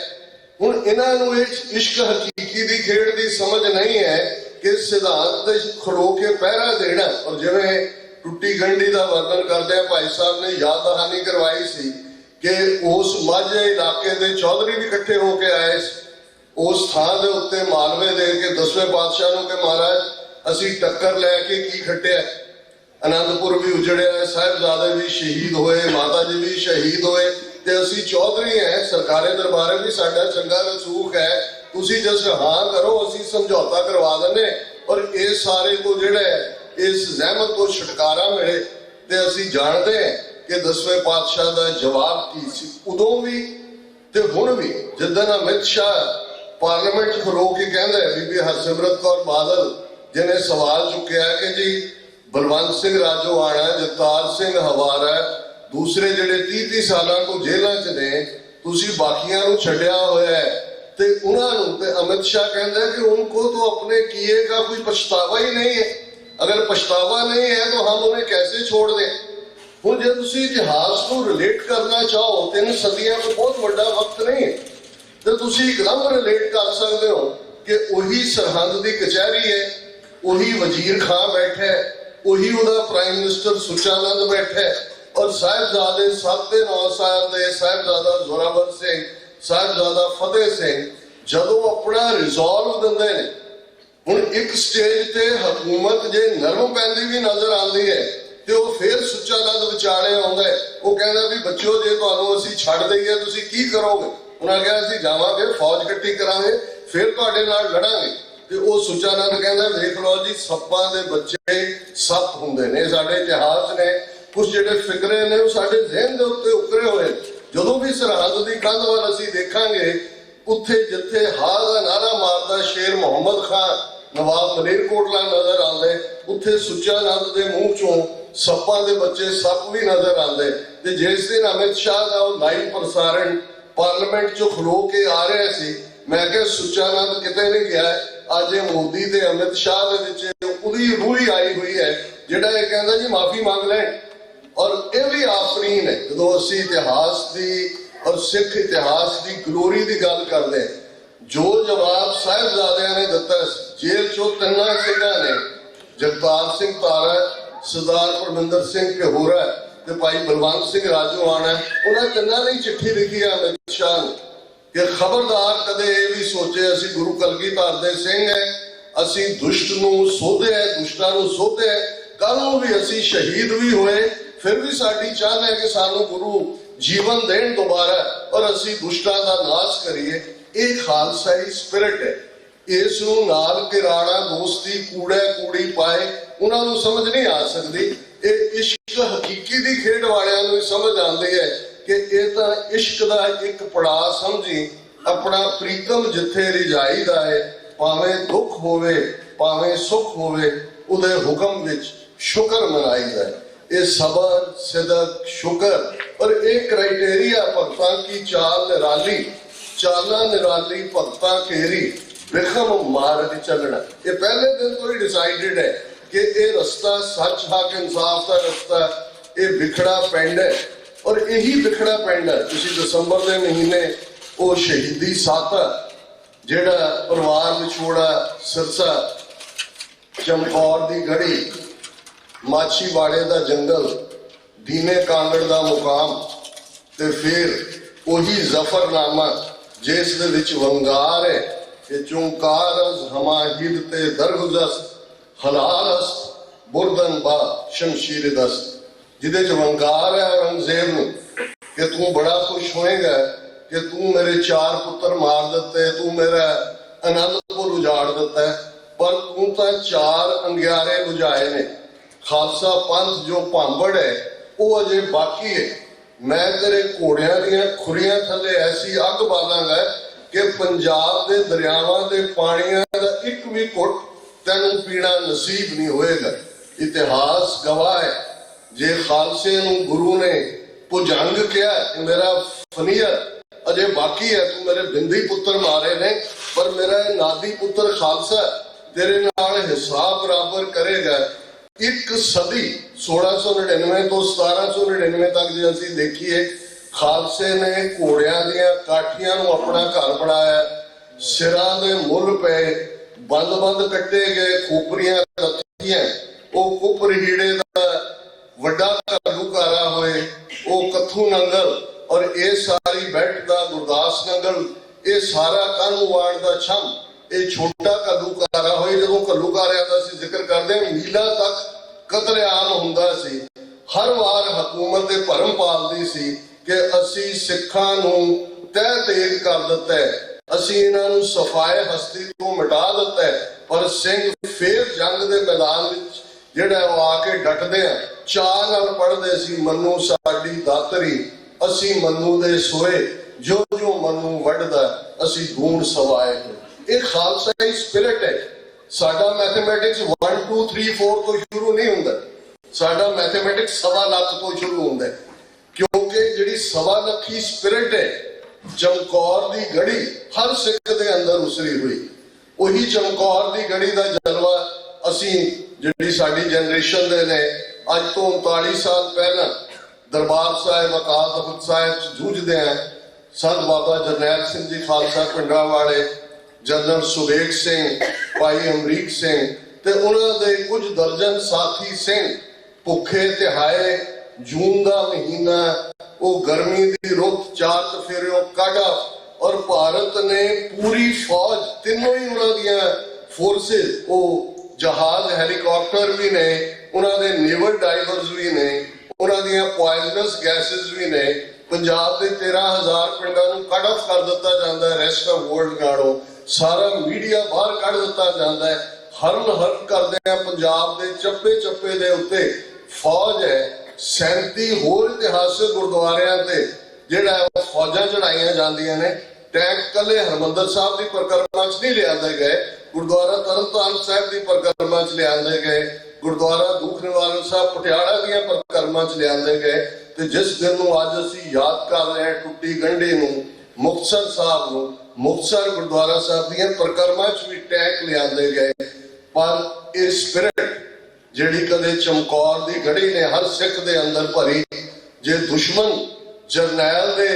ਹੁਣ ਇਹਨਾਂ ਨੂੰ ਇਹ ਇਸ਼ਕ ਹਕੀਕੀ ਦੀ ਖੇਡ ਦੀ ਸਮਝ ਨਹੀਂ ਹੈ ਕਿ ਸਿਧਾਂਤ ਤੇ ਖੜੋ ਕੇ ਪਹਿਰਾ ਦੇਣਾ। ਔਰ ਜਿਵੇਂ ਟੁੱਟੀ ਗੰਢੀ ਦਾ ਵਰਣਨ ਕਰਦੇ ਭਾਈ ਸਾਹਿਬ ਨੇ ਯਾਦ ਦਹਾਨੀ ਕਰਵਾਈ ਸੀ ਕਿ ਉਸ ਮਾਝੇ ਇਲਾਕੇ ਦੇ ਚੌਧਰੀ ਵੀ ਇਕੱਠੇ ਹੋ ਕੇ ਆਏ ਉਸ ਥਾਂ ਦੇ ਉੱਤੇ ਮਾਲਵੇ ਦੇ ਕੇ 10ਵੇਂ ਪਾਤਸ਼ਾਹ ਨੂੰ ਕਿ ਮਹਾਰਾਜ ਅਸੀਂ ਟੱਕਰ ਲੈ ਕੇ ਕੀ ਖੱਟਿਆ। ਅਨੰਦਪੁਰ ਵੀ ਉਜੜਿਆ, ਸਾਹਿਬਜ਼ਾਦੇ ਵੀ ਸ਼ਹੀਦ ਹੋਏ, ਮਾਤਾ ਜੀ ਵੀ ਸ਼ਹੀਦ ਹੋਏ, ਤੇ ਅਸੀਂ ਚੌਧਰੀ ਹੈ, ਸਰਕਾਰੇ ਦਰਬਾਰੇ ਵੀ ਸਾਡਾ ਚੰਗਾ ਰਸੂਖ ਹੈ, ਤੁਸੀਂ ਜਸ ਹਾਂ ਕਰੋ ਅਸੀਂ ਸਮਝੌਤਾ ਕਰਵਾ ਦਿੰਦੇ। ਔਰ ਇਹ ਸਾਰੇ ਤੋਂ ਜਿਹੜਾ ਇਸ ਜ਼ਹਿਮਤ ਤੋਂ ਛੁਟਕਾਰਾ ਮਿਲੇ। ਤੇ ਅਸੀਂ ਜਾਣਦੇ ਹਾਂ ਕਿ 10ਵੇਂ ਪਾਤਸ਼ਾਹ ਦਾ ਜਵਾਬ ਕੀ ਸੀ, ਉਦੋਂ ਵੀ ਤੇ ਹੁਣ ਵੀ। ਜਿੱਦਣ ਅਮਿਤ ਸ਼ਾਹ ਪਾਰਲੀਮੈਂਟ 'ਚ ਖਲੋ ਕੇ ਕਹਿੰਦਾ ਬੀਬੀ ਹਰਸਿਮਰਤ ਕੌਰ ਬਾਦਲ ਜਿਹਨੇ ਸਵਾਲ ਚੁੱਕਿਆ ਕਿ ਜੀ ਬਲਵੰਤ ਸਿੰਘ ਰਾਜੋਆਣਾ, ਜਗਤਾਰ ਸਿੰਘ ਹਵਾਰਾ, ਦੂਸਰੇ ਜਿਹੜੇ 30 ਸਾਲਾਂ ਤੋਂ ਜੇਲ੍ਹਾਂ 'ਚ ਨੇ, ਤੁਸੀਂ ਬਾਕੀਆਂ ਨੂੰ ਛੱਡਿਆ ਹੋਇਆ ਹੈ, ਤੇ ਉਹਨਾਂ ਨੂੰ ਤੇ ਅਮਿਤ ਸ਼ਾਹ ਕਹਿੰਦਾ ਕਿ ਉनको तो अपने किए का कोई पछतावा ही नहीं है, अगर पछतावा नहीं है तो हम उन्हें कैसे छोड़ दें। ਹੁਣ ਜੇ ਤੁਸੀਂ ਇਤਿਹਾਸ ਨੂੰ ਰਿਲੇਟ ਕਰਨਾ ਚਾਹੋ 3 ਸਦੀਆਂ ਤੋਂ ਬਹੁਤ ਵੱਡਾ ਵਕਤ ਨਹੀਂ ਹੈ, ਤੇ ਤੁਸੀਂ ਇੱਕਦਮ ਰਿਲੇਟ ਕਰ ਸਕਦੇ ਹੋ ਕਿ ਉਹੀ ਸਰਹੰਦ ਦੀ ਕਚਹਿਰੀ ਹੈ, ਉਹੀ ਵਜ਼ੀਰ ਖਾਂ ਬੈਠਾ ਹੈ, ਉਹੀ ਉਹਦਾ ਪ੍ਰਾਈਮ ਮਿਨਿਸਟਰ ਸੁਚਾਨੰਦ ਬੈਠਾ ਹੈ, ਔਰ ਸਾਹਿਬਜ਼ਾਦੇ 7 ਤੇ 9 ਸਾਲ ਦੇ ਸਾਹਿਬਜ਼ਾਦਾ ਜ਼ੋਰਾਵਰ ਸਿੰਘ, ਸਾਹਿਬਜ਼ਾਦਾ ਫਤਿਹ ਸਿੰਘ ਜਦੋਂ ਆਪਣਾ ਰਿਜ਼ੋਲਵ ਦਿੰਦੇ ਨੇ ਹੁਣ ਇੱਕ ਸਟੇਜ ਤੇ ਹਕੂਮਤ ਜੇ ਨਰਮ ਪੈਂਦੀ ਵੀ ਨਜ਼ਰ ਆਉਂਦੀ ਹੈ ਤੇ ਉਹ ਫਿਰ ਸੁੱਚਾ ਨੰਦ ਵਿਚਾਲੇ ਆਉਂਦਾ ਹੈ। ਉਹ ਕਹਿੰਦਾ ਵੀ ਬੱਚਿਓ, ਜੇ ਤੁਹਾਨੂੰ ਅਸੀਂ ਛੱਡ ਦਈਏ ਤੁਸੀਂ ਕੀ ਕਰੋਗੇ? ਉਹਨਾਂ ਕਿਹਾ ਅਸੀਂ ਜਾਵਾਂਗੇ, ਫੌਜ ਇਕੱਠੀ ਕਰਾਂਗੇ, ਫਿਰ ਤੁਹਾਡੇ ਨਾਲ ਲੜਾਂਗੇ। ਤੇ ਉਹ ਸੁੱਚਾ ਨੰਦ ਕਹਿੰਦਾ ਵੇਖ ਲਓ ਜੀ, ਸੱਪਾਂ ਦੇ ਬੱਚੇ ਸੱਪ ਹੁੰਦੇ ਨੇ। ਸਾਡੇ ਇਤਿਹਾਸ ਨੇ ਕੁਝ ਜਿਹੜੇ ਫਿਕਰੇ ਨੇ ਉਹ ਸਾਡੇ ਜ਼ਿਹਨ ਦੇ ਉੱਤੇ ਉਕਰੇ ਹੋਏ। ਜਦੋਂ ਵੀ ਸਰਹੱਦ ਦੀ ਕੰਧ ਵੱਲ ਅਸੀਂ ਦੇਖਾਂਗੇ, ਉੱਥੇ ਜਿੱਥੇ ਹਾਅ ਦਾ ਨਾਰਾ ਮਾਰਦਾ ਸ਼ੇਰ ਮੁਹੰਮਦ ਖਾਨ ਨਵਾਬ ਮਲੇਰਕੋਟਲਾ ਨਜ਼ਰ ਆਉਂਦੇ, ਉੱਥੇ ਸੁੱਚਾ ਨੰਦ ਦੇ ਮੂੰਹ ਚੋਂ ਸੱਪਾਂ ਦੇ ਬੱਚੇ ਸੱਪ ਵੀ ਨਜ਼ਰ ਆਉਂਦੇ। ਤੇ ਜਿਸ ਦਿਨ ਅਮਿਤ ਸ਼ਾਹ ਦਾ ਉਹ ਲਾਈਵ ਪ੍ਰਸਾਰਣ ਪਾਰਲੀਮੈਂਟ ਚੋਂ ਖਲੋ ਕੇ ਆ ਰਿਹਾ ਸੀ, ਮੈਂ ਕਿਹਾ ਸੁੱਚਾ ਨੰਦ ਕਿਤੇ ਨਹੀਂ ਗਿਆ। ਅੱਜ ਇਹ ਮੋਦੀ ਤੇ ਅਮਿਤ ਸ਼ਾਹ ਦੇ ਵਿੱਚ ਉਹਦੀ ਰੂਹ ਹੀ ਆਈ ਹੋਈ ਹੈ, ਜਿਹੜਾ ਇਹ ਕਹਿੰਦਾ ਜੀ ਮਾਫੀ ਮੰਗ ਲੈਣ। ਔਰ ਇਹ ਵੀ ਆਫਰੀਨ ਹੈ ਜਦੋਂ ਅਸੀਂ ਇਤਿਹਾਸ ਦੀ ਔਰ ਸਿੱਖ ਇਤਿਹਾਸ ਦੀ ਗਲੋਰੀ ਦੀ ਗੱਲ ਕਰਦੇ। ਜੋ ਜਵਾਬ ਸਾਹਿਬਜ਼ਾਦਿਆਂ ਨੇ ਦਿੱਤਾ, ਜੇਲ੍ਹ ਚੋਂ ਤਿੰਨਾਂ ਸਿੰਘਾਂ ਨੇ, ਜਗਤਾਰ ਸਿੰਘ ਤਾਰਾ, ਸਰਦਾਰ ਪਰਮਿੰਦਰ ਸਿੰਘ ਪਿਹੋਰਾ ਤੇ ਭਾਈ ਬਲਵੰਤ ਸਿੰਘ ਰਾਜੋਆਣਾ, ਉਹਨਾਂ ਤਿੰਨਾਂ ਨੇ ਚਿੱਠੀ ਲਿਖੀ ਹੈ ਅਮਿਤ ਸ਼ਾਹ ਨੂੰ ਕਿ ਖਬਰਦਾਰ ਕਦੇ ਇਹ ਵੀ ਸੋਚੇ ਅਸੀਂ ਗੁਰੂ ਕਲਗੀਧਰ ਦੇ ਸਿੰਘ ਹੈ, ਅਸੀਂ ਦੁਸ਼ਟ ਨੂੰ ਸੋਧਿਆ, ਦੁਸ਼ਟਾਂ ਨੂੰ ਸੋਧਿਆ, ਕੱਲ ਨੂੰ ਵੀ ਅਸੀਂ ਸ਼ਹੀਦ ਵੀ ਹੋਏ ਫਿਰ ਵੀ ਸਾਡੀ ਚਾਹ ਹੈ ਕਿ ਸਾਨੂੰ ਗੁਰੂ ਜੀਵਨ ਦੇਣ ਦੁਬਾਰਾ ਔਰ ਅਸੀਂ ਦੁਸ਼ਟਾਂ ਦਾ ਨਾਸ਼ ਕਰੀਏ। ਇਹ ਖਾਲਸਾਈ ਸਪਿਰਿਟ ਹੈ। ਇਸ ਨੂੰ ਨਾਲ ਕਿਰਾੜਾ ਦੋਸਤੀ ਕੂੜਾ ਕੂੜੀ ਪਾਏ ਉਹਨਾਂ ਨੂੰ ਸਮਝ ਨਹੀਂ ਆ ਸਕਦੀ। ਇਹ ਇਸ਼ਕ ਹਕੀਕੀ ਦੀ ਖੇਡ ਵਾਲਿਆਂ ਨੂੰ ਸਮਝ ਆਉਂਦੀ ਹੈ ਕਿ ਇਹ ਤਾਂ ਇਸ਼ਕ ਦਾ ਇੱਕ ਪੜਾਅ ਸਮਝੀ ਆਪਣਾ ਪ੍ਰੀਤਮ ਜਿੱਥੇ ਰਿਜਾਈਦਾ ਹੈ, ਭਾਵੇਂ ਦੁੱਖ ਹੋਵੇ ਭਾਵੇਂ ਸੁੱਖ ਹੋਵੇ, ਉਹਦੇ ਹੁਕਮ ਵਿੱਚ ਸ਼ੁਕਰ ਮਨਾਈਦਾ ਹੈ। ਇਹ ਸਬਰ ਸਿਦਕ ਸ਼ੁਕਰ और एक क्राइटेरिया भगतां की चाल निराली, चाला निराली भगतां केरी विखम मार्ग चलना। ये पहले दिन तो ही डिसाइडेड है कि ये रास्ता सच हक इंसाफ का रास्ता, ये बिखड़ा पिंड है और यही बिखड़ा पिंड है। तुसी दिसंबर के महीने वो शहीदी साथा जेड़ा परिवार विछोड़ा सिरसा, चमकौर दी गढ़ी, माछीवाड़े दा जंगल, दीने कांगड़ दा मुकाम ते फिर वही जफरनामा जिस दे विच वंगार है कि चुंकारस हमाहिद ते दरगुजस हलालस बुरदन बा शमशीर दस, जिदे च वंगार है औरंगजेब नूं कि तू बड़ा खुश होएगा कि तू मेरे 4 पुत्र मार दिते, तू मेरा अनंदपुर उजाड़ दिता है, पर तू तो 4 अंगियारे बुझाए ने। खालसा पंथ जो भांबड़ है वो अजे बाकी है। मैं तेरे घोड़ियां दियां खुरियां थले ऐसी अग बालांगा कि पंजाब दे दरियावां दे पानियां दा एक भी घुट तैनूं पीना नसीब नहीं होएगा। इतिहास गवाह है, जे खालसे नूं गुरु ने भुजंग किया, मेरा फनीयत अजे बाकी है, तू मेरे बिंदी पुत्र मारे ने पर मेरा नादी पुत्र खालसा तेरे नाल हिसाब बराबर करेगा। एक सदी 1699 तो 1799 तक जो असीं देखिए, खालसे ने घोड़ियां दियां काठियां नूं अपना घर बनाया, सिरां दे मुर पे बंद बंद कट्टे गए, खोपरियां रखियां, वो कुपर हीड़े दा वड्डा घलूकारा होए, वो कत्थू नंगल और ये सारी बैठ दा गुरदास नंगल, ये सारा कानूवाड़ दा छम, ये छोटा घलूकारा होए। जो घलूकारियां दा असीं जिक्र करदे हां, मीला तक कतलेआम हुंदा सी। हर वार हुकूमत दे भरम पालदी सी कि असीं सिखां नूं तह तेग कर दित्ता है, असीं इन्हां नूं सफाए हस्ती तो मिटा दित्ता है, पर सिंह फिर जंग दे मैदान विच जिहड़ा वो आके डटदे आ चाह नाल पढ़दे सी, मन्नू साडी दातरी असीं मन्नू दे सोए, जो जो मन्नू वढदा असीं गूण सवाए। ਇਹ ਖਾਲਸਾਈ ਸਪਿਰਿਟ ਹੈ। ਸਾਡਾ ਮੈਥਮੈਟਿਕਸ 1 2 3 4 ਤੋਂ ਸ਼ੁਰੂ ਨਹੀਂ ਹੁੰਦਾ, ਸਾਡਾ ਮੈਥਮੈਟਿਕਸ 1.25 ਲੱਖ ਤੋਂ ਸ਼ੁਰੂ ਹੁੰਦਾ, ਕਿਉਂਕਿ ਜਿਹੜੀ 1.25 ਲੱਖੀ ਸਪਿਰਿਟ ਹੈ ਚਮਕੌਰ ਦੀ ਗੜੀ ਹਰ ਸਿੱਖ ਦੇ ਅੰਦਰ ਉਸਰੀ ਹੋਈ। ਉਹੀ ਚਮਕੌਰ ਦੀ ਗੜੀ ਦਾ ਜਲਵਾ ਅਸੀਂ ਜਿਹੜੀ ਸਾਡੀ ਜਨਰੇਸ਼ਨ ਦੇ ਨੇ ਅੱਜ ਤੋਂ 39 ਸਾਲ ਪਹਿਲਾਂ ਦਰਬਾਰ ਸਾਹਿਬ ਅਕਾਲ ਤਖਤ ਸਾਹਿਬ ਜੂਝਦੇ ਆ। ਸੰਤ ਬਾਬਾ ਜਰਨੈਲ ਸਿੰਘ ਜੀ ਖਾਲਸਾ ਪਿੰਡਾਂ ਵਾਲੇ, जनरल सुरेख सिंह, भाई अमरीक सिंह ते उन्हां दे कुछ दर्जन साथी सिंह भुखे तिहाए, जून दा महीना, वो गर्मी दी रुत, 4 चफेरियों काढ़ा और भारत ने पूरी फौज तीनों ही उन्हां दियां फोर्सिस, वो जहाज हैलीकॉप्टर भी ने, उन्होंने नेवल डाइवर्स भी ने, उन्होंने पॉइजनस गैसेस भी ने। पंजाब के 13,000 पिंडों को कट ऑफ कर दिता जाता है रेस्ट ऑफ वर्ल्ड नालों, सारा मीडिया बाहर कढ़ दिता जाता है। हरन हरन करते हैं पंजाब के चप्पे चप्पे के उत्ते फौज है। 37 होर इतिहासक गुरुद्वारियां ते जिहड़ा फौजां चढ़ाइयां जांदियां ने। टैंक कले हरमंदर साहब की परिक्रमा च नहीं लियाते गए, गुरुद्वारा तरनताਰਨ साहब की परिक्रमा च लियाते गए, गुरुद्वारा दुख निवारण साहब पटियाला दी परिक्रमा च लियाते गए। ते जिस दिन नूं अज असीं याद कर रहे हैं टुट्टी गंढी नूं, मुक्तसर साहब नूं, मुक्तसर गुरुद्वारा साहब दी परिक्रमा च भी टैंक लियाते गए। पर ये स्पिरिट जिहड़ी कदे चमकौर दी गढ़ी ने हर सिख दे अंदर भरी, जे दुश्मन जरनैल दे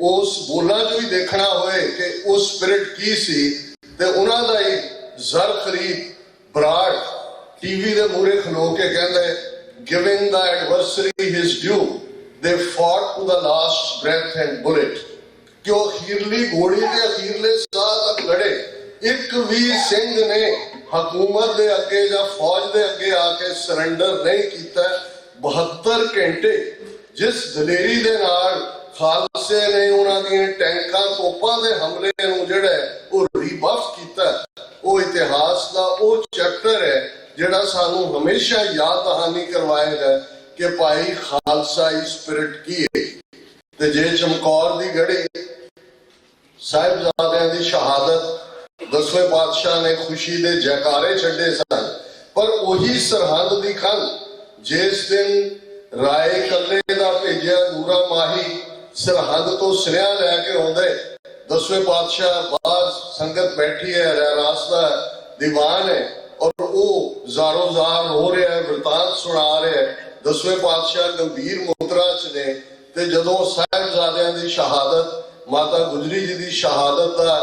उस बोलां च भी देखना होए कि उस स्पिरिट की सी, ते उन्हां दा ही जर खरीद बराड़ टीवी दे मूहरे खलो के कहंदे giving the adversary his due, they fought to the last breath and bullet. कि वो अखीरली गोली के अखीरले साह तक लड़े। एक भी सिंह ने हुकूमत दे अगे या फौज दे अगे आके सरेंडर नहीं किया। 72 घंटे जिस दलेरी दे नाल खालसे ने उन्होंने टैंकां तोपां दे हमले नूं जिहड़ा वो रिबफ किया, वो इतिहास का वो चैप्टर है जिहड़ा सानू हमेशा याद दहानी करवाएगा कि भाई खालसा स्पिरिट की है। ते जे चमकौर दी गढ़ी साहिबजादियां दी शहादत 10वें पातशाह ने खुशी दे जयकारे छड्डे सन, पर वही सरहद दी खन जिस दिन राय कल्ले दा भेजिया नूरा माही सरहद तो सिरिया लैके आउंदे, 10वें पातशाह बाहर संगत बैठी है, रहरास दा दीवान है और वो जारो जार हो रहा है, वृतांत सुना रहे है। 10वें पातशाह गंभीर मुद्रा च ने ते जदों साहिबजादियां दी शहादत, माता गुजरी जी दी शहादत दा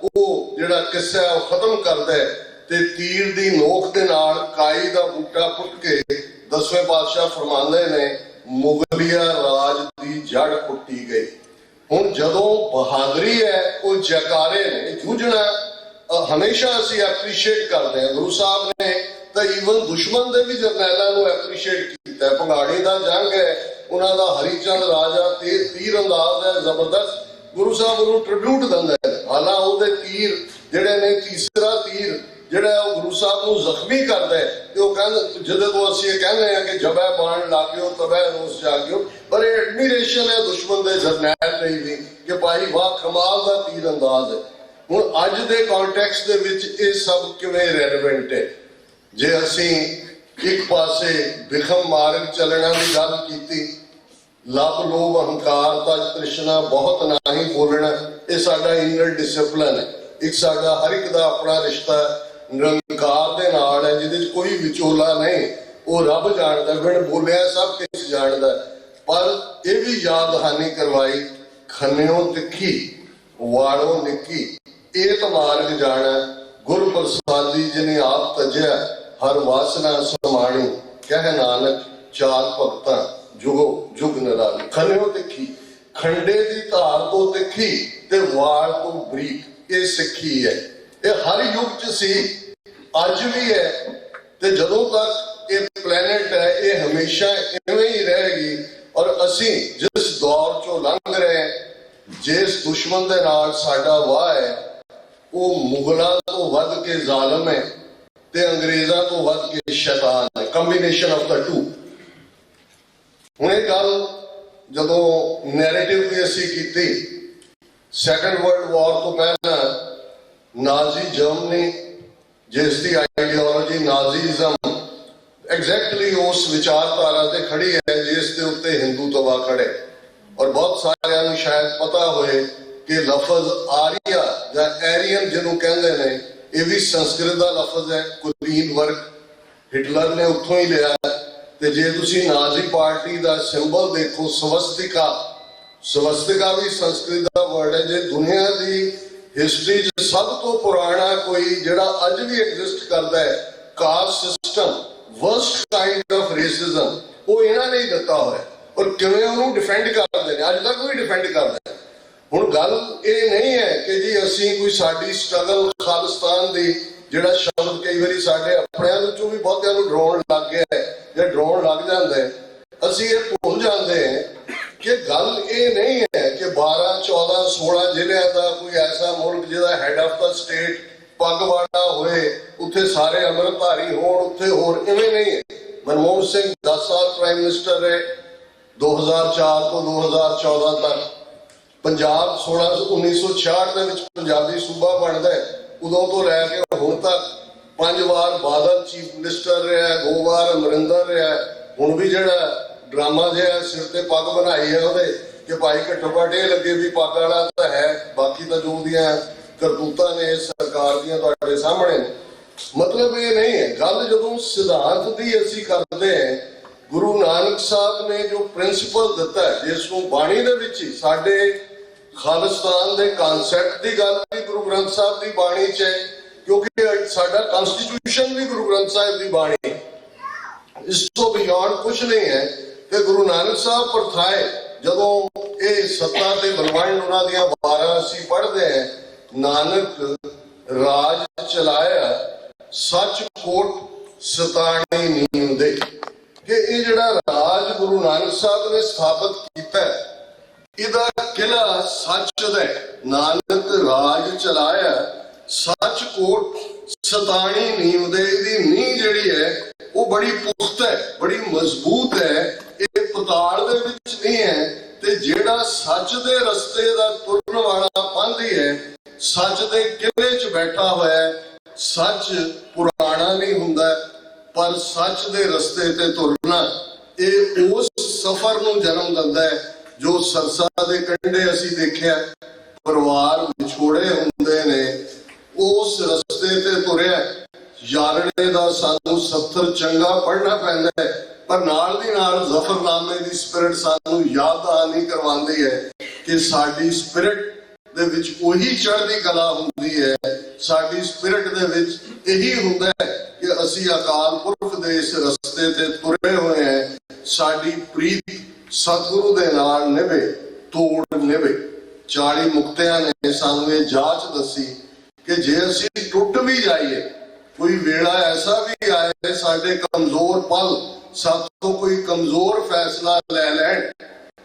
वो जिहड़ा किस्सा है वो खत्म करदा है ते तीर दी नोक दे नाल काई दा बूटा पुट के 10वें पातशाह फरमांदे ने मुगलिया राज दी जड़ पुट्टी गई। हुण जदों बहादरी है वो जयकारे ने जूझना हमेशा असीं एप्रीशिएट करते हैं। गुरु साहब ने तो ईवन दुश्मन दे भी जरनैलां नूं एप्रीशिएट कीता। भंगाड़ी दा जंग है, उन्हां दा हरिचंद राजा तीर अंदाज है जबरदस्त, गुरु साहब उन्होंने ट्रिब्यूट दिंदे ने। हालां उहदे तीर जिहड़े ने तीसरा तीर जिहड़ा गुरु साहब नूं जख्मी करदा है ते ओह कहंदे जदों तो असीं कहंदे हैं कि जबै बाण लागियो तबै रोस जागियो, पर ये एडमिरेशन है दुश्मन दे जरनैल लई भी कि भाई वाह कमाल दा तीर अंदाज है। हुण अज दे कॉन्टैक्स्ट दे विच ये सब किवें रेलेवेंट है? जे असीं एक पासे बिखम मार्ग चलना की गल कीती, लभ लोभ अहंकार तज तृष्णा बहुत ना ही बोलना, ये साडा इनर डिसिपलिन है। एक साडा हर एक दा अपना रिश्ता निरंकार दे नाल है जिहदे च कोई विचोला नहीं, वो रब जानदा, बिन बोलिया सब कुछ जानदा। पर यह भी याद दहानी करवाई खन्नियों तिखी वालों निकी, एत मार्ग जाना गुर प्रसादी जिने आप तजया हर वासना समाणी, कह नानक चाल भगता जुगो जुग निराली। खन्नियों तिखी, खंडे की धार तो तिखी ते वाल तो बरीक, ये सिक्खी है। ये हर युग च सी, अज भी है ते जदों तक ये प्लैनेट है ये हमेशा इवें ही रहेगी। और असी जिस दौर चो लंघ रहे हैं, जिस दुश्मन दे नाल साडा वाह है, वो मुगलों तो वध के जालिम है ते अंग्रेजों तो वध के शैतान है, कॉम्बिनेशन ऑफ द टू। हुण ये गल जदों नैरेटिव की असी कीती, सैकेंड वर्ल्ड वॉर तो पहला नाजी जर्मनी जिसकी आइडियोलॉजी नाजीज्म एग्जैक्टली उस विचारधारा से खड़ी है जिसके उत्ते हिंदुत्व खड़े। और बहुत सारे शायद पता होए कि लफज आर्या या एरियन जिन्हों कहते हैं, ये भी संस्कृत का लफज है, कुलीन वर्ग हिटलर ने उत्थों ही लिया। ते जे तुसी नाजी पार्टी का सिंबल देखो स्वस्तिका, स्वस्तिका भी संस्कृत का वर्ड है। जे दुनिया की हिस्टरी सब तो पुराना कोई जिहड़ा अज भी एग्जिस्ट करता है caste system, worst kind of racism, वो इन्होंने ही दिता हुआ और किवें उन्होंने डिफेंड करते हैं, अज तक भी डिफेंड करते हैं। हुण गल ये नहीं है कि जी असी कोई साडी स्ट्रगल खालिस्तान दी ਜਿਹੜਾ ਸ਼ਬਦ ਕਈ ਵਾਰੀ ਸਾਡੇ ਆਪਣਿਆਂ ਵਿੱਚੋਂ ਵੀ ਬਹੁਤਿਆਂ ਨੂੰ ਡਰਾਉਣ ਲੱਗ ਗਿਆ ਜਾਂ ਡਰਾਉਣ ਲੱਗ ਜਾਂਦਾ ਹੈ, ਅਸੀਂ ਇਹ ਭੁੱਲ ਜਾਂਦੇ ਹਾਂ ਕਿ ਗੱਲ ਇਹ ਨਹੀਂ ਹੈ ਕਿ 12, 14, 16 ਜ਼ਿਲ੍ਹਿਆਂ ਦਾ ਕੋਈ ਐਸਾ ਮੁਲਕ ਜਿਹਦਾ ਹੈਡ ਆਫ ਦਾ ਸਟੇਟ ਪੱਗਵਾੜਾ ਹੋਏ, ਉੱਥੇ ਸਾਰੇ ਅੰਮ੍ਰਿਤਧਾਰੀ ਹੋਣ, ਉੱਥੇ ਹੋਰ ਇਵੇਂ ਨਹੀਂ ਹੈ। ਮਨਮੋਹਨ ਸਿੰਘ 10 ਸਾਲ ਪ੍ਰਾਈਮ ਮਿਨਿਸਟਰ ਰਹੇ 2004 ਤੋਂ 2014 ਤੱਕ। ਪੰਜਾਬ 1966 ਦੇ ਵਿੱਚ ਪੰਜਾਬੀ ਸੂਬਾ ਬਣਦਾ ਹੈ, ਉਦੋਂ ਤੋਂ ਲੈ ਕੇ ਹੁਣ ਤੱਕ 5 ਵਾਰ ਬਾਦਲ ਚੀਫ ਮਿਨਿਸਟਰ ਰਿਹਾ, 2 ਵਾਰ ਅਮਰਿੰਦਰ ਰਿਹਾ। ਹੁਣ ਵੀ ਜਿਹੜਾ ਡਰਾਮਾ ਜਿਹਾ ਸਿਰ ਤੇ ਪੱਗ ਬਣਾਈ ਹੈ ਉਹਦੇ ਕਿ ਭਾਈ ਘੱਟੋ ਘੱਟ ਇਹ ਲੱਗੇ ਵੀ ਪੱਗ ਵਾਲਾ ਤਾਂ ਹੈ, ਬਾਕੀ ਤਾਂ ਜੋ ਉਹਦੀਆਂ ਕਰਤੂਤਾਂ ਨੇ ਸਰਕਾਰ ਦੀਆਂ ਤੁਹਾਡੇ ਸਾਹਮਣੇ ਨੇ। ਮਤਲਬ ਇਹ ਨਹੀਂ ਹੈ। ਗੱਲ ਜਦੋਂ ਸਿਧਾਂਤ ਦੀ ਅਸੀਂ ਕਰਦੇ ਹਾਂ, ਗੁਰੂ ਨਾਨਕ ਸਾਹਿਬ ਨੇ ਜੋ ਪ੍ਰਿੰਸੀਪਲ ਦਿੱਤਾ ਹੈ, ਜਿਸ ਨੂੰ ਬਾਣੀ ਦੇ ਵਿੱਚ ਹੀ ਸਾਡੇ ਖਾਲਿਸਤਾਨ ਦੇ ਕਨਸੈਪਟ ਦੀ ਗੱਲ ਵੀ ਗੁਰੂ ਗ੍ਰੰਥ ਸਾਹਿਬ ਦੀ ਬਾਣੀ 'ਚ ਹੈ, ਕਿਉਂਕਿ ਸਾਡਾ ਕਨਸਟੀਟਿਊਸ਼ਨ ਵੀ ਗੁਰੂ ਗ੍ਰੰਥ ਸਾਹਿਬ ਦੀ ਬਾਣੀ ਹੈ। ਇਸ ਤੋਂ ਬਿਯੋਂਡ ਕੁਝ ਨਹੀਂ ਹੈ ਕਿ ਗੁਰੂ ਨਾਨਕ ਸਾਹਿਬ ਪਰਥਾਏ ਜਦੋਂ ਇਹ ਸੱਤਾ ਤੇ ਬਲਵੰਡ ਉਹਨਾਂ ਦੀਆਂ 12 ਅਸੀਂ ਪੜ੍ਹਦੇ ਹਾਂ, ਨਾਨਕ ਰਾਜ ਚਲਾਇਆ ਸੱਚ ਕੋਟ ਸਤਾਣੀ ਨੀਮ ਦੇ, ਕਿ ਇਹ ਜਿਹੜਾ ਰਾਜ ਗੁਰੂ ਨਾਨਕ ਸਾਹਿਬ ਨੇ ਸਥਾਪਿਤ ਕੀਤਾ ਇਹਦਾ ਕਿਲਾ ਸੱਚ ਦਾ। ਨਾਨਕ ਰਾਜ ਚਲਾਇਆ ਸੱਚ ਕੋਟ ਸਤਾਣੀ ਨੀਮ ਦੇ। ਇਹਦੀ ਨੀਂਹ ਜਿਹੜੀ ਹੈ ਉਹ ਬੜੀ ਪੁਖਤ ਹੈ, ਬੜੀ ਮਜ਼ਬੂਤ ਹੈ, ਇਹ ਪਤਾਲ ਦੇ ਵਿੱਚ ਨਹੀਂ ਹੈ। ਤੇ ਜਿਹੜਾ ਸੱਚ ਦੇ ਰਸਤੇ ਦਾ ਤੁਰਨ ਵਾਲਾ ਪਾਂਧੀ ਹੈ, ਸੱਚ ਦੇ ਕਿਲੇ 'ਚ ਬੈਠਾ ਹੋਇਆ, ਸੱਚ ਪੁਰਾਣਾ ਨਹੀਂ ਹੁੰਦਾ, ਪਰ ਸੱਚ ਦੇ ਰਸਤੇ ਤੇ ਤੁਰਨਾ ਇਹ ਉਸ ਸਫ਼ਰ ਨੂੰ ਜਨਮ ਦਿੰਦਾ ਹੈ ਜੋ ਸਰਸਾ ਦੇ ਕੰਢੇ ਅਸੀਂ ਦੇਖਿਆ ਪਰਿਵਾਰ ਵਿਛੋੜੇ ਹੁੰਦੇ ਨੇ, ਉਸ ਰਸਤੇ ਤੇ ਤੁਰਿਆ। ਯਾਰੜੇ ਦਾ ਸਾਨੂੰ 70 ਚੰਗਾ ਪੜ੍ਹਨਾ ਪੈਂਦਾ ਹੈ, ਪਰ ਨਾਲ ਦੀ ਨਾਲ ਜ਼ਫਰਨਾਮੇ ਦੀ ਸਪਿਰਿਟ ਸਾਨੂੰ ਯਾਦ ਨਹੀਂ ਕਰਵਾਉਂਦੀ ਹੈ ਕਿ ਸਾਡੀ ਸਪਿਰਿਟ ਦੇ ਵਿੱਚ ਉਹੀ ਚੜ੍ਹਦੀ ਕਲਾ ਹੁੰਦੀ ਹੈ। ਸਾਡੀ ਸਪਿਰਿਟ ਦੇ ਵਿੱਚ ਇਹੀ ਹੁੰਦਾ ਹੈ ਕਿ ਅਸੀਂ ਅਕਾਲ ਪੁਰਖ ਦੇ ਇਸ ਰਸਤੇ ਤੇ ਤੁਰੇ ਹੋਏ ਹਾਂ। ਸਾਡੀ ਪ੍ਰੀਤ ਸਤਿਗੁਰੂ ਦੇ ਨਾਲ ਨਿਭੇ, ਤੋੜ ਨਿਭੇ। 40 ਮੁਕਤਿਆਂ ਨੇ ਸਾਨੂੰ ਇਹ ਜਾਂਚ ਦੱਸੀ ਕਿ ਜੇ ਅਸੀਂ ਟੁੱਟ ਵੀ ਜਾਈਏ, ਕੋਈ ਵੇਲਾ ਐਸਾ ਵੀ ਆਏ ਸਾਡੇ ਕਮਜ਼ੋਰ ਪਲ ਸਾਥੋਂ ਕੋਈ ਕਮਜ਼ੋਰ ਫੈਸਲਾ ਲੈ ਲੈਣ,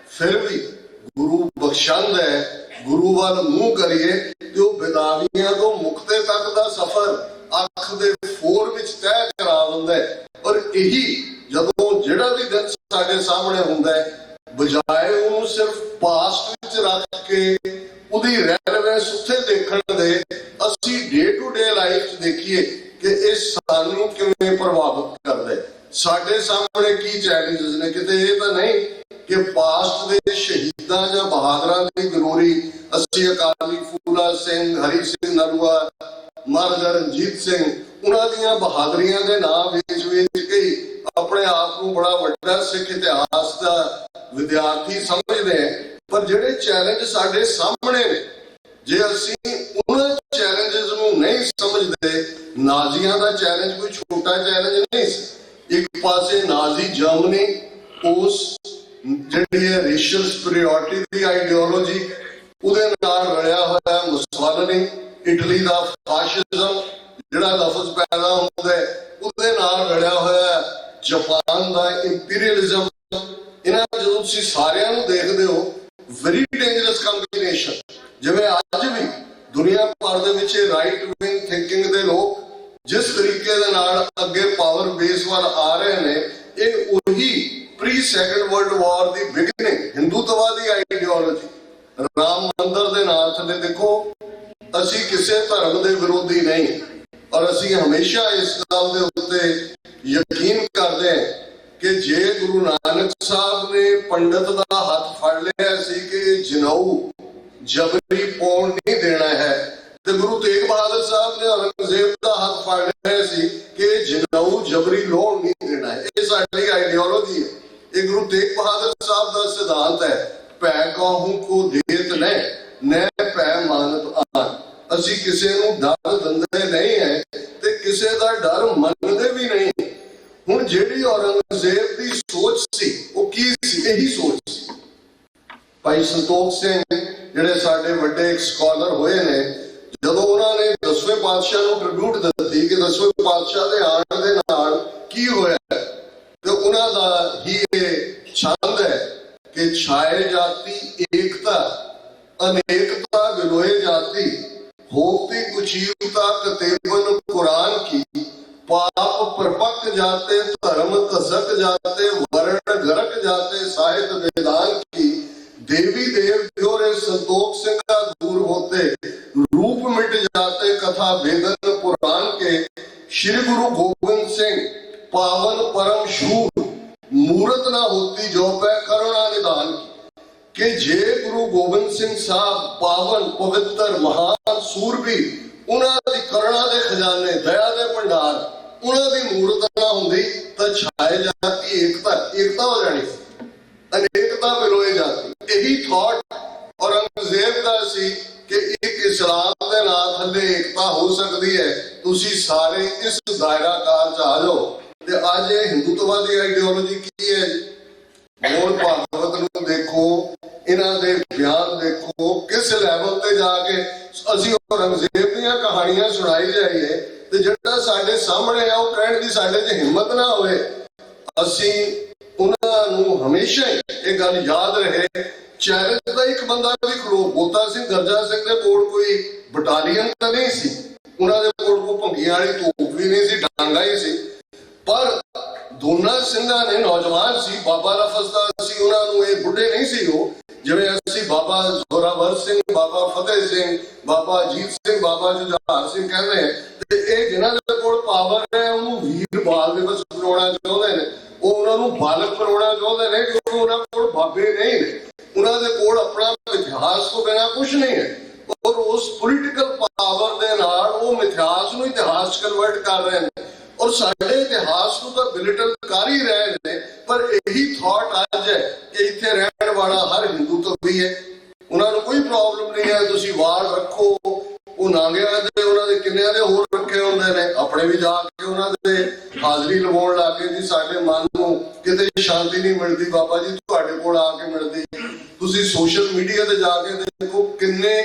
ਫਿਰ ਵੀ ਗੁਰੂ ਬਖਸ਼ੰਦ ਹੈ, ਗੁਰੂ ਵੱਲ ਮੂੰਹ ਕਰੀਏ ਤੇ ਉਹ ਬਿਦਾਵੀਆਂ ਤੋਂ ਮੁਕਤੇ ਤੱਕ ਦਾ ਸਫ਼ਰ ਅੱਖ ਦੇ ਫੋਰ ਵਿੱਚ ਤੈਅ ਕਰਾ ਦਿੰਦਾ ਹੈ। ਔਰ ਇਹੀ ਜਦੋਂ ਜਿਹੜਾ ਵੀ ਦਿਨ ਸਾਡੇ ਸਾਹਮਣੇ ਹੁੰਦਾ ਹੈ, ਬਜਾਏ ਉਹਨੂੰ ਸਿਰਫ ਪਾਸਟ ਵਿੱਚ ਰੱਖ ਕੇ ਉਹਦੀ ਰੈਲੇਵੈਂਸ ਉੱਥੇ ਦੇਖਣ ਦੇ, ਅਸੀਂ ਡੇ ਟੂ ਡੇ ਲਾਈਫ 'ਚ ਦੇਖੀਏ ਕਿ ਇਹ ਸਾਨੂੰ ਕਿਵੇਂ ਪ੍ਰਭਾਵਿਤ ਕਰਦਾ ਹੈ। ਸਾਡੇ ਸਾਹਮਣੇ ਕੀ ਚੈਲੰਜਸ ਨੇ। ਕਿਤੇ ਇਹ ਤਾਂ ਨਹੀਂ ਕਿ ਪਾਸਟ ਦੇ ਸ਼ਹੀਦਾਂ ਜਾਂ ਬਹਾਦਰਾਂ ਦੀ ਗਲੋਰੀ ਅਸੀਂ ਅਕਾਲੀ ਫੂਲਾ ਸਿੰਘ, ਹਰੀ ਸਿੰਘ ਨਲੂਆ, ਮਹਾਰਾਜਾ ਰਣਜੀਤ ਸਿੰਘ, ਉਹਨਾਂ ਦੀਆਂ ਬਹਾਦਰੀਆਂ ਦੇ ਨਾਮ ਵੇਚ ਕੇ ਆਪਣੇ ਆਪ ਨੂੰ ਬੜਾ ਵੱਡਾ ਸਿੱਖ ਇਤਿਹਾਸ ਦਾ ਵਿਦਿਆਰਥੀ ਸਮਝਦੇ ਹਾਂ। ਪਰ ਜਿਹੜੇ ਚੈਲੰਜ ਸਾਡੇ ਸਾਹਮਣੇ ਨੇ, ਜੇ ਅਸੀਂ ਉਹਨਾਂ ਚੈਲੰਜਸ ਨੂੰ ਨਹੀਂ ਸਮਝਦੇ, ਨਾਜ਼ੀਆਂ ਦਾ ਚੈਲੰਜ ਕੋਈ ਛੋਟਾ ਚੈਲੰਜ ਨਹੀਂ ਸੀ। ਇੱਕ ਪਾਸੇ ਨਾਜ਼ੀ ਜਰਮਨੀ ਉਸ ਜਿਹੜੀ ਹੈ ਰੇਸ਼ੀਅਲ ਸੁਪੀਰੀਓਰਿਟੀ ਦੀ ਆਈਡੀਓਲੋਜੀ, ਉਹਦੇ ਨਾਲ ਰਲਿਆ ਹੋਇਆ ਮੁਸੋਲਿਨੀ, ਇਟਲੀ ਦਾ ਫਾਸ਼ਿਜ਼ਮ ਜਿਹੜਾ ਲਫ਼ਜ਼ ਪੈਦਾ ਹੁੰਦਾ ਹੈ, ਉਹਦੇ ਨਾਲ ਰਲਿਆ ਹੋਇਆ ਜਾਪਾਨ ਦਾ ਇੰਪੀਰੀਅਲਿਜ਼ਮ। ਇਹਨਾਂ ਜਦੋਂ ਤੁਸੀਂ ਸਾਰਿਆਂ ਨੂੰ ਦੇਖਦੇ ਹੋ, ਵੈਰੀ ਡੇਂਜਰਸ ਕੰਬੀਨੇਸ਼ਨ। ਜਿਵੇਂ ਅੱਜ ਵੀ ਦੁਨੀਆ ਭਰ ਦੇ ਵਿੱਚ ਰਾਈਟ ਵਿੰਗ ਥਿੰਕਿੰਗ ਦੇ ਲੋਕ ਜਿਸ ਤਰੀਕੇ ਦੇ ਨਾਲ ਅੱਗੇ ਪਾਵਰ ਬੇਸ ਵੱਲ ਆ ਰਹੇ ਨੇ, ਇਹ ਉਹੀ ਪ੍ਰੀ ਸੈਕੰਡ ਵਰਲਡ ਵਾਰ ਦੀ ਬਿਗਨਿੰਗ ਹਿੰਦੂਤਵਾਦੀ ਆਈਡੀਓਲੋਜੀ। ਰਾਮ ਮੰਦਿਰ ਦੇ ਨਾਂ ਥੱਲੇ ਦੇਖੋ, ਅਸੀਂ ਕਿਸੇ ਧਰਮ ਦੇ ਵਿਰੋਧੀ ਨਹੀਂ, ਔਰ ਅਸੀਂ ਹਮੇਸ਼ਾ ਇਸ ਗੱਲ ਦੇ ਉੱਤੇ ਯਕੀਨ ਕਰਦੇ ਹਾਂ ਕਿ ਜੇ ਗੁਰੂ ਨਾਨਕ ਸਾਹਿਬ ਨੇ ਪੰਡਤ ਦਾ ਹੱਥ ਫੜ ਲਿਆ ਸੀ ਕਿ ਜਨਊ ਜਬਰੀ ਪਾਉਣ ਨਹੀਂ ਦੇਣਾ ਹੈ, ਤੇ ਗੁਰੂ ਤੇਗ ਬਹਾਦਰ ਸਾਹਿਬ ਨੇ ਔਰੰਗਜ਼ੇਬ ਦਾ ਹੱਥ ਫੜ ਲਿਆ ਸੀ ਕਿ ਜਨਊ ਜਬਰੀ ਲੋੜ ਨਹੀਂ ਦੇਣਾ ਹੈ। ਇਹ ਸਾਡੀ ਆਈਡੀਓਲੋਜੀ ਹੈ, ਇਹ ਗੁਰੂ ਤੇਗ ਬਹਾਦਰ ਸਾਹਿਬ ਦਾ ਸਿਧਾਂਤ ਹੈ। ਪੈ ਕਾਹੂ ਕੋ ਦੇਤ ਨੈ ਪੈ ਮਾਨਤ ਆਨ। ਅਸੀਂ ਕਿਸੇ ਨੂੰ ਡਰ ਦਿੰਦੇ ਨਹੀਂ ਹੈ ਤੇ ਕਿਸੇ ਦਾ ਡਰ ਮੰਨਦੇ ਵੀ ਨਹੀਂ। ਹੁਣ ਜਿਹੜੀ ਔਰੰਗਜ਼ੇਬ ਦੀ ਸੋਚ ਸੀ ਉਹ ਕੀ ਸੀ? ਇਹੀ ਸੋਚ ਸੀ। ਭਾਈ ਸੰਤੋਖ ਸਿੰਘ ਜਿਹੜੇ ਸਾਡੇ ਵੱਡੇ ਇੱਕ ਸਕਾਲਰ ਹੋਏ ਨੇ, ਜਦੋਂ ਉਹਨਾਂ ਨੇ 10ਵੇਂ ਪਾਤਸ਼ਾਹ ਨੂੰ ਟ੍ਰਿਬਿਊਟ ਦਿੱਤੀ दसी कि दसवें पातशाह के आने के नाल की होया। तो उन्हां दा ही ये छंद है कि छाए जाति एकता अनेकता विलोए जाति, होती कुचीलता कतेबन कुरान की, पाप परपक जाते धर्म कसक जाते, वर्ण गरक जाते साहित्य वेदान की, देवी देव जोरे संतोष सिंह का दूर होते, रूप मिट जाते कथा भेदन पुराण के, श्री गुरु गोविंद सिंह पावन परम शूर, मूरत ना होती जो पै करुणा निदान की। कि जे गुरु गोबिंद सिंह साहब पावन पवित्र महान सूरबीर, उन्हां दी करुणा दे खजाने दया दे भंडार, उन्हां दी मूरत ना हुंदी तां छाए जाती एकता हो जानी, अनेकता विलोए जाती। यही थॉट औरंगजेब दा सी कि एक इस्लाम दे नाम थल्ले एकता हो सकती है, तुसी सारे इस दायरा कार च आ जाओ। ते अज ये हिंदुत्ववादी आइडियोलॉजी की है। मोहन भागवत नूं देखो, इन्हां दे बयान देखो, किस लैवल ते जाके असीं औरंगजेब दीयां कहानियां सुनाई जाइए ते जिहड़ा साडे सामने आ ओह कहण दी साडे च हिम्मत ना होए। असीं उन्हां नूं हमेशा ये गल याद रहे, चैलेंज दा एक बंदा भी खलो बोता सिंह गर्जा सिंह दे कोल कोई बटालियन तां नहीं सी, उन्हां दे कोल कोई भंगियां वाली तोप भी नहीं सी, डांगा ही सी, पर दोनों सिंघां ने नौजवान सी। बाबा लफज दा असीं उन्हां नूं ये बुढ़े नहीं सी हो जिवें असीं बाबा जोरावर सिंह, बाबा फतेह सिंह, बाबा अजीत सिंह, बाबा जुझार सिंह कहते हैं। ते इह जिन्हां दे कोल पावर है उहनूं वीर बाल दिवस मनाउणा चाहुंदे ने, ओह उहनां नूं बालक मनाउणा चाहुंदे ने क्योंकि उहनां कोल बाबे नहीं ने, उहनां दे कोल अपना इतिहास तो बिना कुछ नहीं है। और उस पोलिटिकल पावर दे नाल ओह मिथास नूं इतिहास कन्वर्ट कर रहे हैं और साडे इतिहास को तो बिलिटल कर ही रहे हैं। पर यही थॉट आज है कि इत्थे रहने वाला हर हिंदू तो भी है, उन्होंने कोई प्रॉब्लम नहीं है, तुसी वार रखो, वो नांगिया दे उन्हां दे किन्नियां दे होर रखे हुंदे ने, अपने भी जाके उन्हां दे हाजरी लवाउण लग गए जी साडे मन नूं किते शांति नहीं मिलती, बाबा जी तुहाडे कोल आके मिलदी। तुसी सोशल मीडिया ते जाके देखो किन्ने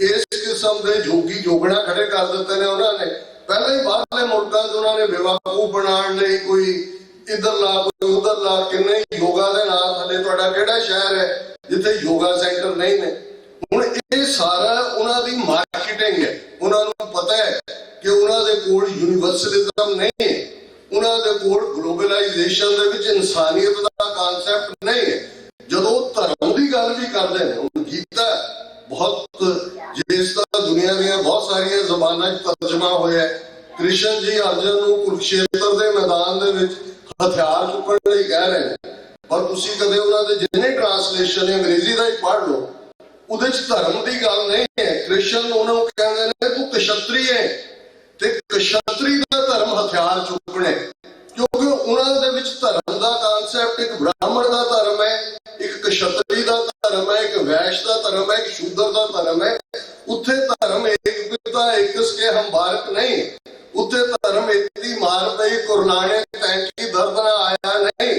इस किस्म दे जोगी जोगणा खड़े कर दित्ते ने उन्होंने। पहले ही बाहरले मुल्कां च उन्होंने बेवकूफ बनाने लई कोई इधर ला कोई उधर ला, किन्ने योगा दे नाम थले तुहाडा किहड़ा शहर है जिथे योगा सेंटर नहीं ने। हुण ये सारा उन्हां दी मार्केटिंग है, उन्हां नूं पता है कि उन्हां दे कोल यूनिवर्सलिज्म नहीं है, उन्हां दे कोल ग्लोबलाइजेशन दे विच इंसानियत दा कांसैप्ट नहीं है। जदों धर्म दी गल भी करदे ने, हुण गीता बहुत जिसका दुनिया ਦੀਆਂ बहुत सारिया ਜ਼ਬਾਨਾਂ 'ਚ ਤਰਜਮਾ ਹੋਇਆ। कृष्ण जी अर्जुन ਨੂੰ कुरुक्षेत्र ਦੇ मैदान ਦੇ ਵਿੱਚ ਹਥਿਆਰ ਚੁੱਕਣ ਲਈ ਕਹਿ ਰਹੇ ਨੇ, ਪਰ ਤੁਸੀਂ ਕਦੇ ਉਹਨਾਂ ਦੇ ਜਿੰਨੇ ਟ੍ਰਾਂਸਲੇਸ਼ਨ ਅੰਗਰੇਜ਼ੀ ਦਾ ਹੀ ਪੜ੍ਹ ਲਓ, ਉਹਦੇ 'ਚ ਧਰਮ ਦੀ ਗੱਲ ਨਹੀਂ ਹੈ। ਕ੍ਰਿਸ਼ਨ ਉਹਨਾਂ ਨੂੰ ਕਹਿੰਦੇ ਨੇ ਤੂੰ ਕਸ਼ਤਰੀ ਹੈ ਤੇ ਕਸ਼ਤਰੀ ਦਾ ਧਰਮ ਹਥਿਆਰ ਚੁੱਕਣੇ, ਕਿਉਂਕਿ ਉਹਨਾਂ ਦੇ ਵਿੱਚ ਧਰਮ ਦਾ ਕਾਨਸੈਪਟ ਇੱਕ ਬ੍ਰਾਹਮਣ ਦਾ ਧਰਮ ਹੈ, ਇੱਕ ਕਸ਼ਤਰੀ ਦਾ धर्म है, एक वैश्य का धर्म है, एक शूद्र का धर्म है। उत्थे धर्म एक पिता एक के हम बालक नहीं, उत्थे धर्म इतनी मार पई कुरलाने तैंकी दर्द ना आया नहीं।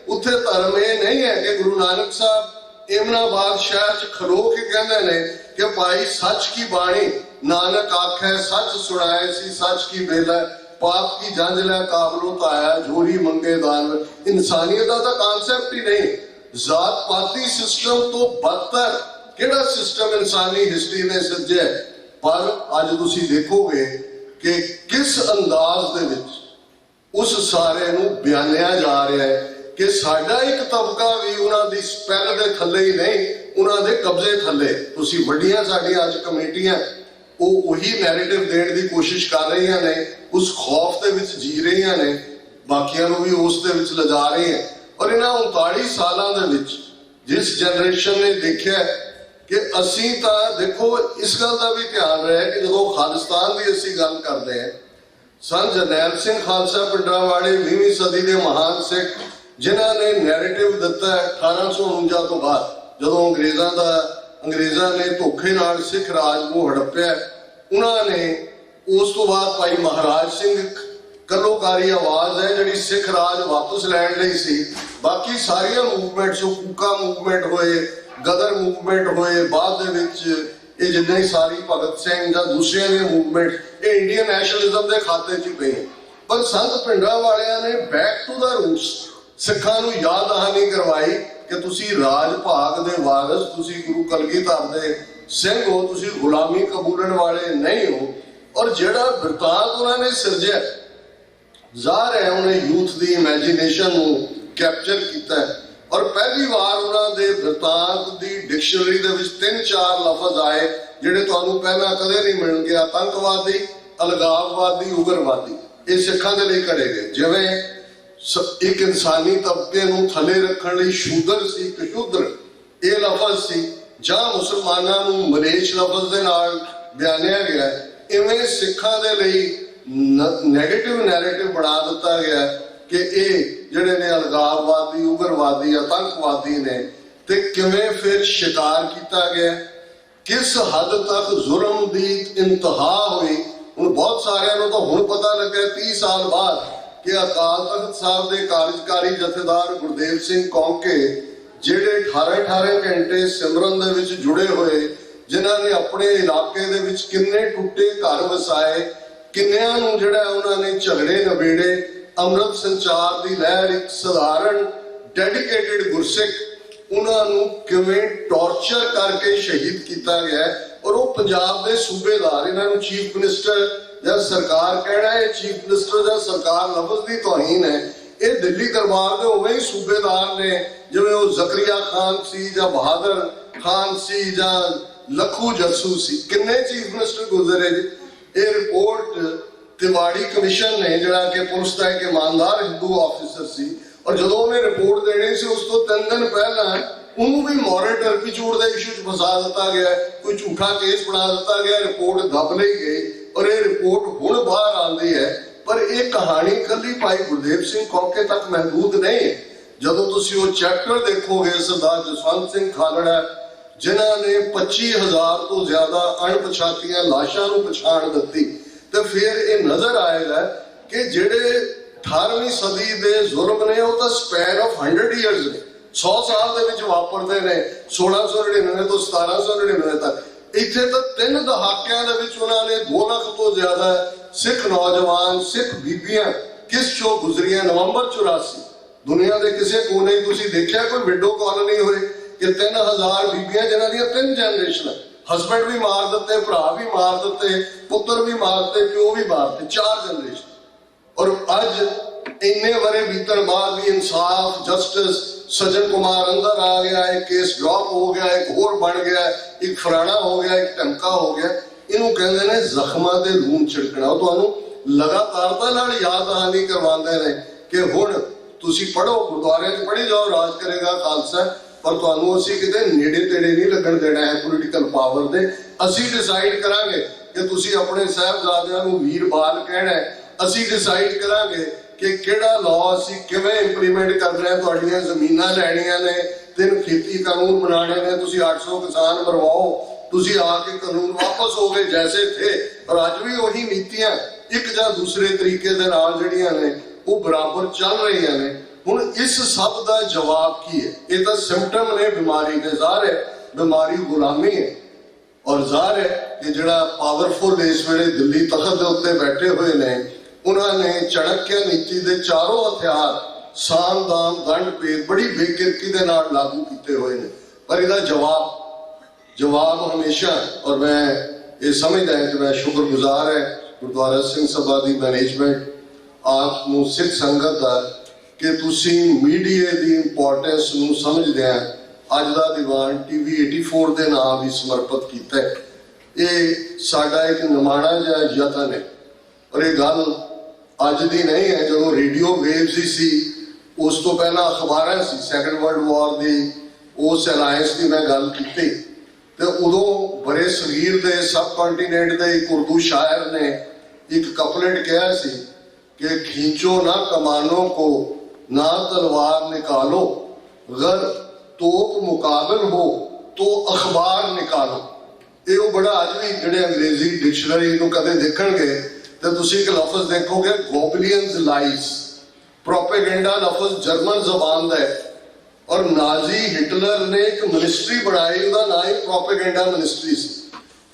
उत्थे धर्म ये नहीं है कि गुरु नानक साहब इमनाबाद शहर च खलो के कहते ने कि भाई सच की बाणी नानक आखे सच सुनाए सी सच की बेला, पाप की जंज लै काबलो ताया झोरी मंगे दान। इंसानियत का कांसेप्ट ही नहीं, जात पाती सिस्टम तो बदतर किहड़ा सिस्टम इंसानी हिस्ट्री ने सिरजिया। पर अज तुसीं देखोगे कि किस अंदाज दे विच उस सारे नूं बयानिया जा रहा है कि साडा एक तबका भी उन्हां दी स्पैल दे थल्ले ही नहीं, उन्हां दे कब्जे थल्ले। तुसीं वड्डियां साडीआं अज कमेटियां ਉਹ ਉਹੀ नैरेटिव देण दी कोशिश कर रही ने, उस खौफ दे विच जी रही ने, बाकियां नूं भी उस दे विच लिजा रही हैं। और इन्हां 39 सालां दे विच जिस जनरेशन ने देखिया कि असीं तां देखो इस गल दा भी ध्यान रहे कि जदों खालिस्तान दी असीं गल करदे हां, सन जरनैल सिंह खालसा पिंडरांवाले 20वीं सदी दे महान सिख जिन्हां ने नैरेटिव दिता 1849 तो बाद जदों अंग्रेज़ां ने धोखे नाल सिख राज नूं हड़प्पिया, उन्हां ने उस तो बाद भाई महाराज सिंह कलोकारी आवाज है जिहड़ी सिख राज वापस लैण लई सी। बाकी सारिया मूवमेंट्स कूका मूवमेंट होए, गदर मूवमेंट होए, बाद दे विच ਇਹ ਜਿੱਦਾਂ ਹੀ ਸਾਰੀ ਭਗਤ ਸਿੰਘ ਜਾਂ ਦੂਸਰਿਆਂ ਦੀਆਂ ਮੂਵਮੈਂਟ ਇਹ ਇੰਡੀਅਨ ਨੈਸ਼ਨਲਿਜ਼ਮ ਦੇ ਖਾਤੇ 'ਚ ਪਈ ਹੈ। ਪਰ ਸੰਤ ਭਿੰਡਰਾਂ ਵਾਲਿਆਂ ਨੇ ਬੈਕ ਟੂ ਦਾ ਰੂਟਸ ਸਿੱਖਾਂ ਨੂੰ ਯਾਦ ਦਹਾਨੀ ਕਰਵਾਈ ਕਿ ਤੁਸੀਂ ਰਾਜ ਭਾਗ ਦੇ ਵਾਰਿਸ, ਤੁਸੀਂ ਗੁਰੂ ਕਲਗੀਧਰ ਦੇ ਸਿੰਘ ਹੋ, ਤੁਸੀਂ ਗੁਲਾਮੀ ਕਬੂਲਣ ਵਾਲੇ ਨਹੀਂ ਹੋ। ਔਰ ਜਿਹੜਾ ਬਿਰਤਾਂਤ ਉਹਨਾਂ ਨੇ ਸਿਰਜਿਆ, ਜ਼ਾਹਰ ਹੈ ਉਹਨੇ ਯੂਥ ਦੀ ਇਮੈਜੀਨੇਸ਼ਨ ਨੂੰ ਕੈਪਚਰ ਕੀਤਾ। ਔਰ ਪਹਿਲੀ ਵਾਰ ਉਹਨਾਂ ਦੇ ਬਿਰਤਾਂਤ ਦੀ ਡਿਕਸ਼ਨਰੀ ਦੇ ਵਿੱਚ 3-4 ਲਫ਼ਜ਼ ਆਏ ਜਿਹੜੇ ਤੁਹਾਨੂੰ ਪਹਿਲਾਂ ਕਦੇ ਨਹੀਂ ਮਿਲਣਗੇ। ਆਤੰਕਵਾਦੀ, ਅਲਗਾਵਵਾਦੀ, ਉਗਰਵਾਦੀ, ਇਹ ਸਿੱਖਾਂ ਦੇ ਲਈ ਘੜੇ ਗਏ। ਜਿਵੇਂ ਇੱਕ ਇਨਸਾਨੀ ਤਬਕੇ ਨੂੰ ਥੱਲੇ ਰੱਖਣ ਲਈ ਸ਼ੂਦਰ ਸੀ, ਕਸ਼ੂਦਰ ਇਹ ਲਫ਼ਜ਼ ਸੀ, ਜਾਂ ਮੁਸਲਮਾਨਾਂ ਨੂੰ ਮਲੇਸ਼ ਲਫ਼ਜ਼ ਦੇ ਨਾਲ ਬਿਆਨਿਆ ਗਿਆ, ਇਵੇਂ ਸਿੱਖਾਂ ਦੇ ਲਈ ਨੈਗੇਟਿਵ ਨੈਰੇਟਿਵ ਬਣਾ ਦਿੱਤਾ ਗਿਆ ਕਿ ਇਹ ਜਿਹੜੇ ਨੇ ਅਲਗਾਵਵਾਦੀ, ਉਗਰਵਾਦੀ, ਆਤੰਕਵਾਦੀ ਨੇ। ਤੇ ਕਿਵੇਂ ਫਿਰ ਸ਼ਿਕਾਰ ਕੀਤਾ ਗਿਆ, ਕਿਸ ਹੱਦ ਤੱਕ ਜ਼ੁਲਮ ਦੀ ਇੰਤਹਾ ਹੋਈ। ਹੁਣ ਬਹੁਤ ਸਾਰਿਆਂ ਨੂੰ ਤਾਂ ਹੁਣ ਪਤਾ ਲੱਗਾ 30 ਸਾਲ ਬਾਅਦ ਕਿ ਅਕਾਲ ਤਖਤ ਸਾਹਿਬ ਦੇ ਕਾਰਜਕਾਰੀ ਜਥੇਦਾਰ ਗੁਰਦੇਵ ਸਿੰਘ ਕੌਂਕੇ ਜਿਹੜੇ 18-18 ਘੰਟੇ ਸਿਮਰਨ ਦੇ ਵਿੱਚ ਜੁੜੇ ਹੋਏ, ਜਿਨ੍ਹਾਂ ਨੇ ਆਪਣੇ ਇਲਾਕੇ ਦੇ ਵਿੱਚ ਕਿੰਨੇ ਟੁੱਟੇ ਘਰ ਵਸਾਏ, ਕਿੰਨਿਆਂ ਨੂੰ ਜਿਹੜਾ ਉਹਨਾਂ ਨੇ ਝਗੜੇ ਨਵੇੜੇ, ਅੰਮ੍ਰਿਤ ਸੰਚਾਰ ਦੀ ਲਹਿਰ, ਇੱਕ ਸਧਾਰਨ ਡੈਡੀਕੇਟਿਡ ਗੁਰਸਿੱਖ, ਉਹਨਾਂ ਨੂੰ ਕਿਵੇਂ ਟੌਰਚਰ ਕਰਕੇ ਸ਼ਹੀਦ ਕੀਤਾ ਗਿਆ। ਔਰ ਉਹ ਪੰਜਾਬ ਦੇ ਸੂਬੇਦਾਰ, ਇਹਨਾਂ ਨੂੰ ਚੀਫ ਮਿਨਿਸਟਰ ਜਾਂ ਸਰਕਾਰ ਕਹਿਣਾ, ਇਹ ਚੀਫ ਮਿਨਿਸਟਰ ਜਾਂ ਸਰਕਾਰ ਲਫ਼ਜ਼ ਦੀ ਤੌਹੀਨ ਹੈ। ਇਹ ਦਿੱਲੀ ਦਰਬਾਰ ਦੇ ਉਵੇਂ ਹੀ ਸੂਬੇਦਾਰ ਨੇ ਜਿਵੇਂ ਉਹ ਜ਼ਕਰੀਆ ਖਾਨ ਸੀ ਜਾਂ ਬਹਾਦਰ ਖਾਨ ਸੀ ਜਾਂ ਲੱਖੂ ਜੱਸੂ ਸੀ। ਕਿੰਨੇ ਚੀਫ ਮਿਨਿਸਟਰ ਗੁਜ਼ਰੇ ਜੀ। ਇਹ ਰਿਪੋਰਟ ਤਿਵਾੜੀ ਕਮਿਸ਼ਨ ਨੇ, ਜਿਹੜਾ ਕਿ ਪੁਲਿਸ ਦਾ ਇੱਕ ਇਮਾਨਦਾਰ ਹਿੰਦੂ ਆਫੀਸਰ ਸੀ, ਔਰ ਜਦੋਂ ਉਹਨੇ ਰਿਪੋਰਟ ਦੇਣੀ ਸੀ ਉਸ ਤੋਂ 3 ਦਿਨ ਪਹਿਲਾਂ ਉਹਨੂੰ ਵੀ ਮੋਰਲ ਟਰਪੀਚੂਡ ਦੇ ਇਸ਼ੂ 'ਚ ਫਸਾ ਦਿੱਤਾ ਗਿਆ, ਕੋਈ ਝੂਠਾ ਕੇਸ ਬਣਾ ਦਿੱਤਾ ਗਿਆ, ਰਿਪੋਰਟ ਦਬ ਲਈ ਗਈ। ਔਰ ਇਹ ਰਿਪੋਰਟ ਹੁਣ ਬਾਹਰ ਆਉਂਦੀ ਹੈ। ਪਰ ਇਹ ਕਹਾਣੀ ਕੱਲੀ ਭਾਈ ਗੁਰਦੇਵ ਸਿੰਘ ਕੌਂਕੇ ਤੱਕ ਮਹਿਦੂਦ ਨਹੀਂ ਹੈ। ਜਦੋਂ ਤੁਸੀਂ ਉਹ ਚੈਪਟਰ ਦੇਖੋਗੇ, ਸਰਦਾਰ ਜਸਵੰਤ ਸਿੰਘ ਖਾਲੜਾ ਜਿਨ੍ਹਾਂ ਨੇ 25,000 ਤੋਂ ਜ਼ਿਆਦਾ ਅਣਪਛਾਤੀਆਂ ਲਾਸ਼ਾਂ ਨੂੰ ਪਛਾਣ ਦਿੱਤੀ, ਤੇ ਫਿਰ ਇਹ ਨਜ਼ਰ ਆਏਗਾ ਕਿ ਜਿਹੜੇ 18ਵੀਂ ਸਦੀ ਦੇ ਜ਼ੁਲਮ ਨੇ ਉਹ ਤਾਂ ਸਪੈਨ ਆਫ 100 ਇਅਰਸ ਨੇ, 100 ਸਾਲ ਦੇ ਵਿੱਚ ਵਾਪਰਦੇ ਨੇ, 1699 ਤੋਂ 1799 ਤੱਕ। ਇੱਥੇ ਤਾਂ 3 ਦਹਾਕਿਆਂ ਦੇ ਵਿੱਚ ਉਹਨਾਂ ਨੇ 2 ਲੱਖ ਤੋਂ ਜ਼ਿਆਦਾ ਸਿੱਖ ਨੌਜਵਾਨ, ਸਿੱਖ ਬੀਬੀਆਂ ਕਿਸ ਚੋਂ ਗੁਜ਼ਰੀਆਂ। ਨਵੰਬਰ 84 ਦੁਨੀਆ ਦੇ ਕਿਸੇ ਕੋਨੇ ਤੁਸੀਂ ਦੇਖਿਆ ਕੋਈ ਵਿਡੋ ਕਾਲੋਨੀ ਹੋਏ ਕਿ 3000 ਬੀਬੀਆਂ ਜਿਨ੍ਹਾਂ ਦੀਆਂ 3 ਜਨਰੇਸ਼ਨ, ਹਸਬੈਂਡ ਵੀ ਮਾਰ ਦਿੱਤੇ, ਭਰਾ ਵੀ ਮਾਰ ਦਿੱਤੇ, ਪੁੱਤਰ ਵੀ ਮਾਰ ਦਿੱਤੇ, ਪਿਓ ਵੀ ਮਾਰ ਦਿੱਤੇ, 4 ਜਨਰੇਸ਼ਨ। ਔਰ ਅੱਜ ਇੰਨੇ ਵਰੇ ਬੀਤਣ ਬਾਅਦ ਵੀ ਇਨਸਾਫ, ਜਸਟਿਸ, ਸਜਨ ਕੁਮਾਰ ਅੰਦਰ ਆ ਗਿਆ, ਇੱਕ ਕੇਸ ਡ੍ਰੌਪ ਹੋ ਗਿਆ, ਇੱਕ ਹੋਰ ਬਣ ਗਿਆ, ਇੱਕ ਫਰਾਣਾ ਹੋ ਗਿਆ, ਇੱਕ ਟੰਕਾ ਹੋ ਗਿਆ। ਇਹਨੂੰ ਕਹਿੰਦੇ ਨੇ ਜ਼ਖਮਾਂ ਤੇ ਲੂਣ ਛਿੜਕਣਾ। ਉਹ ਤੁਹਾਨੂੰ ਲਗਾਤਾਰਤਾ ਨਾਲ ਯਾਦ ਦਹਾਨੀ ਕਰਵਾਉਂਦੇ ਨੇ ਕਿ ਹੁਣ ਤੁਸੀਂ ਪੜ੍ਹੋ, ਗੁਰਦੁਆਰਿਆਂ 'ਚ ਪੜ੍ਹੀ ਜਾਓ, ਰਾਜ ਕਰੇਗਾ ਖਾਲਸਾ, ਪਰ ਤੁਹਾਨੂੰ ਅਸੀਂ ਕਿਤੇ ਨੇੜੇ ਤੇੜੇ ਨਹੀਂ ਲੱਗਣ ਦੇਣਾ ਹੈ ਪੋਲੀਟੀਕਲ ਪਾਵਰ ਦੇ। ਅਸੀਂ ਡਿਸਾਈਡ ਕਰਾਂਗੇ ਕਿ ਤੁਸੀਂ ਆਪਣੇ ਸਾਹਿਬਜ਼ਾਦਿਆਂ ਨੂੰ ਵੀਰ ਬਾਲ ਕਹਿਣਾ ਹੈ। ਅਸੀਂ ਡਿਸਾਈਡ ਕਰਾਂਗੇ ਕਿ ਕਿਹੜਾ ਲਾਅ ਅਸੀਂ ਕਿਵੇਂ ਇੰਪਲੀਮੈਂਟ ਕਰਨਾ ਹੈ। ਤੁਹਾਡੀਆਂ ਜ਼ਮੀਨਾਂ ਲੈਣੀਆਂ ਨੇ, 3 ਖੇਤੀ ਕਾਨੂੰਨ ਬਣਾਉਣੇ ਨੇ, ਤੁਸੀਂ 800 ਕਿਸਾਨ ਮਰਵਾਓ, ਤੁਸੀਂ ਆ ਕੇ ਕਾਨੂੰਨ ਵਾਪਸ ਹੋ ਗਏ ਜੈਸੇ ਥੇ। ਔਰ ਅੱਜ ਵੀ ਉਹੀ ਨੀਤੀਆਂ ਇੱਕ ਜਾਂ ਦੂਸਰੇ ਤਰੀਕੇ ਦੇ ਨਾਲ ਜਿਹੜੀਆਂ ਨੇ ਉਹ ਬਰਾਬਰ ਚੱਲ ਰਹੀਆਂ ਨੇ। ਹੁਣ ਇਸ ਸਭ ਦਾ ਜਵਾਬ ਕੀ ਹੈ? ਇਹ ਤਾਂ ਸਿੰਪਟਮ ਨੇ ਬਿਮਾਰੀ ਦੇ। ਜ਼ਾਹਰ ਹੈ ਬਿਮਾਰੀ ਗੁਲਾਮੀ ਹੈ। ਔਰ ਜ਼ਾਹਰ ਹੈ ਕਿ ਜਿਹੜਾ ਪਾਵਰਫੁਲ ਇਸ ਵੇਲੇ ਦਿੱਲੀ ਤਖਤ ਦੇ ਉੱਤੇ ਬੈਠੇ ਹੋਏ ਨੇ, ਉਹਨਾਂ ਨੇ ਚਾਣਕਿਆ ਨੀਤੀ ਦੇ ਚਾਰੋਂ ਹਥਿਆਰ ਸਾਮ, ਦਾਮ, ਦੰਡ, ਭੇਦ ਬੜੀ ਬੇਕਿਰਕੀ ਦੇ ਨਾਲ ਲਾਗੂ ਕੀਤੇ ਹੋਏ ਨੇ। ਪਰ ਇਹਦਾ ਜਵਾਬ ਹਮੇਸ਼ਾ, ਔਰ ਮੈਂ ਇਹ ਸਮਝਦਾ ਹਾਂ ਕਿ ਮੈਂ ਸ਼ੁਕਰਗੁਜ਼ਾਰ ਹੈ ਗੁਰਦੁਆਰਾ ਸਿੰਘ ਸਭਾ ਦੀ ਮੈਨੇਜਮੈਂਟ, ਆਪ ਨੂੰ, ਸਿੱਖ ਸੰਗਤ ਦਾ, ਕਿ ਤੁਸੀਂ ਮੀਡੀਆ ਦੀ ਇੰਪੋਰਟੈਂਸ ਨੂੰ ਸਮਝਦਿਆਂ ਅੱਜ ਦਾ ਦੀਵਾਨ TV 84 ਦੇ ਨਾਮ ਵੀ ਸਮਰਪਿਤ ਕੀਤਾ ਹੈ। ਇਹ ਸਾਡਾ ਇੱਕ ਨਿਮਾਣਾ ਜਿਹਾ ਯਤਨ ਹੈ। ਔਰ ਇਹ ਗੱਲ ਅੱਜ ਦੀ ਨਹੀਂ ਹੈ। ਜਦੋਂ ਰੇਡੀਓ ਵੇਵਸ ਹੀ ਸੀ, ਉਸ ਤੋਂ ਪਹਿਲਾਂ ਅਖਬਾਰਾਂ ਸੀ, ਸੈਕੰਡ ਵਰਲਡ ਵਾਰ ਦੀ ਉਸ ਅਲਾਇੰਸ ਦੀ ਮੈਂ ਗੱਲ ਕੀਤੀ, ਤੇ ਉਦੋਂ ਬੜੇ ਸਗੀਰ ਦੇ ਸਬ ਕੰਟੀਨੈਂਟ ਦੇ ਇੱਕ ਉਰਦੂ ਸ਼ਾਇਰ ਨੇ ਇੱਕ ਕਪਲੇਟ ਕਿਹਾ ਸੀ कि खींचो ना कमानों को, ना तलवार निकालो, अगर तोप मुकाबल हो तो अखबार निकालो। ये बड़ा अज भी जिहड़े अंग्रेजी डिक्शनरी नूं कदे देखणगे ते तुसीं एक लफ्ज देखोगे गॉबलियंस लाइज। प्रोपेगेंडा लफ्ज जर्मन जबान दा है और नाजी हिटलर ने एक मिनिस्ट्री बनाई, उसका नाम ही प्रोपेगेंडा मिनिस्ट्री सी।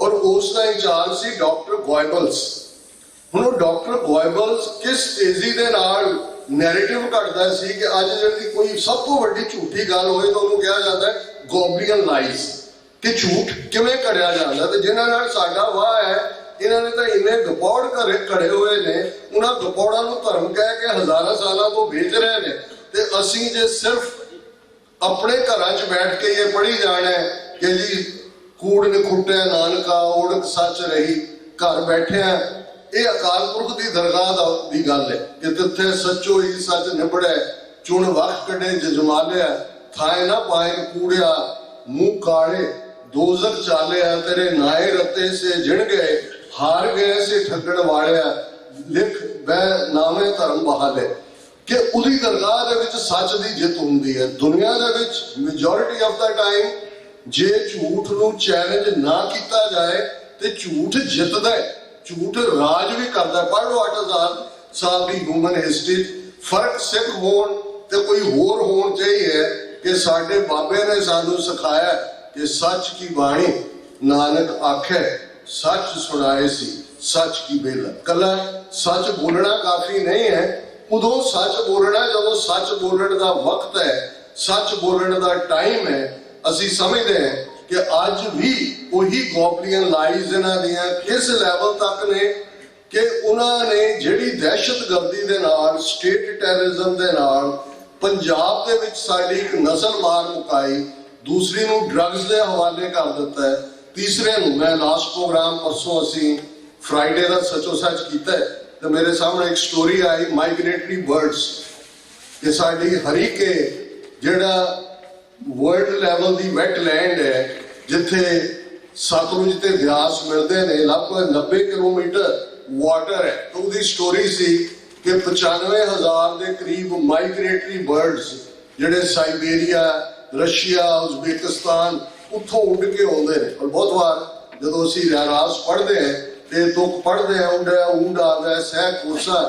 और उसका इंचार्ज सी डॉक्टर गोएबल्स। हुण डॉक्टर गोएबल्स किस तेजी दे नाल नैरेटिव घटदा सी कि अज जिहड़ी कोई सब तो वड्डी झूठी गल होए तो उहनूं कहा जाता है गॉबलियन लाइज, कि झूठ किवें कढ़िया जांदा। ते जिन्हां नाल साडा वाह है, इन्हां ने तां इन्ने गपौड़ घरे खड़े हुए ने, उन्हां गपौड़ां नूं धर्म कह के हज़ारां सालां तो बेच रहे ने, ते असीं जे सिर्फ अपने घरां च बैठ के ये पढ़ी जाना है कि जी कूड़ निखुटे नानका ओढ़क सच रही, घर बैठे हैं। ये अकाल पुरख की दरगाह की गल है कि तिथे सचो ही सच निबड़े, चुन वक्त कड़े जजमालिया, थाए ना पाए कूड़िया मुंह काले, दोजक चालिया तेरे नाए रते से जिण गए, हार गए से ठगण वालिया, लिख वह नामे धर्म बहाले। कि उदी दरगाह दे विच सच दी जित हुंदी है। दुनिया दे विच मेजॉरिटी ऑफ द टाइम जे झूठ नूं चैलेंज ना किया जाए ते झूठ जितदा है, झूठ राज भी करदा है। पढ़ लो 8000 साल की ह्यूमन हिस्ट्री। फर्क सिख होण ते कोई होर होण चाहिए कि साडे बाबे ने सानू सिखाया कि सच की बाणी नानक आखे, सच सुनाए सी सच की बेला। कला सच बोलना काफी नहीं है, उदों सच बोलना जदों सच बोलने का वक्त है, सच बोलने का टाइम है। असी समझते हैं कि अज भी वही गॉबलियन लाइज इन्हां दियां किस लैवल तक ने कि उन्होंने जिहड़ी दहशतगर्दी दे नाल, स्टेट टैररिज्म दे नाल पंजाब दे विच साडी एक नस्ल मार मुकाई, दूसरी नूं ड्रग्स दे हवाले कर दिता है, तीसरे नूं मैं लास्ट प्रोग्राम परसों असी फ्राइडे का सचो सच किया है, तो मेरे सामने एक स्टोरी आई माइग्रेटरी बर्ड्स कि साडी हरीके जिहड़ा वर्ल्ड लैवल की वैटलैंड है जिथे सतलुज ते ब्यास मिलते हैं, लगभग 90 किलोमीटर वाटर है। तो उसकी स्टोरी सी कि 95,000 के करीब माइग्रेटरी बर्ड्स जिहड़े साइबेरिया, रशिया, उज़बेकिस्तान उत्थों उड़ के आउंदे ने। और बहुत बार जदों असीं रहरास पढ़ते हैं ते तुक पढ़ते हैं उड़ा ऊंड आवे सह कोसा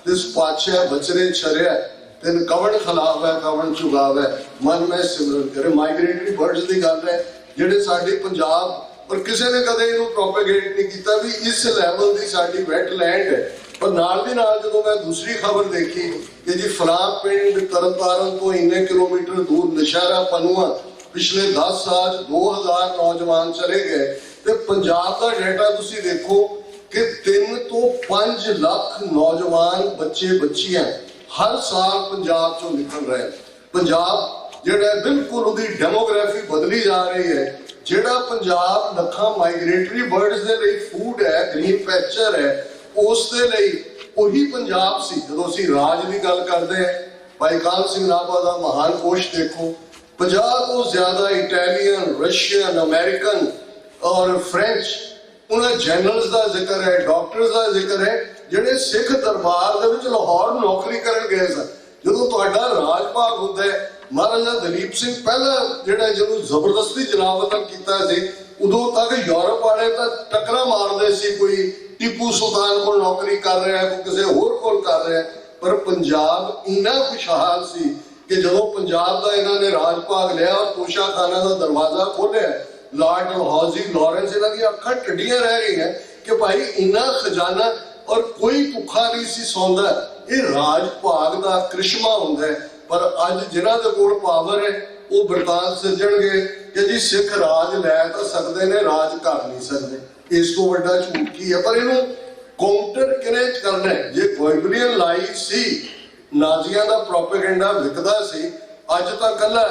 तिस पाछे बचरे छरिया, तेन कवन खिलावे कवन चुगावे, मन में सिमरन करे। माइग्रेटरी बर्ड्स की गल है जिहड़े साडे पंजाब, पर किसी ने कदे इहनूं प्रोपेगेट नहीं किया भी इस लैवल की साडी वेटलैंड है। पर नाल दी नाल जदों मैं दूसरी खबर देखी कि जी फलां पिंड तरनतारन तो इन्ने किलोमीटर दूर नशहरा पनुआ पिछले 10 साल 2000 नौजवान चले गए। ते पंजाब का डाटा तुसी देखो कि 3 तो 5 लाख नौजवान बच्चे बच्चियां हर साल पंजाब चों निकल रहे हैं। पंजाब जिहड़ा बिल्कुल उहदी डेमोग्राफी बदली जा रही है। जिहड़ा पंजाब लखां माइग्रेटरी बर्ड्स दे लई फूड है, ग्रीन पैचर है, उस दे लई ਉਹੀ पंजाब सी। जदों असीं राज की गल करते हैं, भाई काल सिंह नाभा का महान कोश देखो, 50 तो ज्यादा इटैलियन, रशियन, अमेरिकन और फ्रेंच उन्हें जनरल्स का जिक्र है, डॉक्टर्स का जिक्र है जिहड़े सिख दरबार दे विच लाहौर नौकरी करन गए सन। जदों तुहाडा राज भाग हुंदा है, महाराजा दलीप सिंह पहला जिहड़ा जिहनूं जबरदस्ती जलावतन कीता सी, उदों तक यूरोप वाले तां टक्करा मारदे सी, कोई टीपू सुल्तान को नौकरी कर रहा है, कोई किसी होर को कर रहा है। पर पंजाब इन्ना खुशहाल सी कि जदों पंजाब का इन्होंने राज भाग लिया और तोशा खाना का दरवाजा खोलिया, लॉर्ड डलहौजी, लॉरेंस, इन्हां दी अखां टड्डियां रह गई हैं कि भाई इन्ना खजाना और कोई भुखा नहीं सी सौंदा। ये राज भाग का करिश्मा हुंदा है। पर अज जिन्हां दे कोल पावर है वो बरतान सिरजणगे कि जी सिख राज लै तां सकदे ने, राज कर नहीं सकदे। इस तो वड्डा झूठ की है। पर इन्हूं काउंटर किवें करना है? जे गोइबलियन लाई सी, नाजियां दा प्रोपेगेंडा विकदा सी, अज तां कल्ला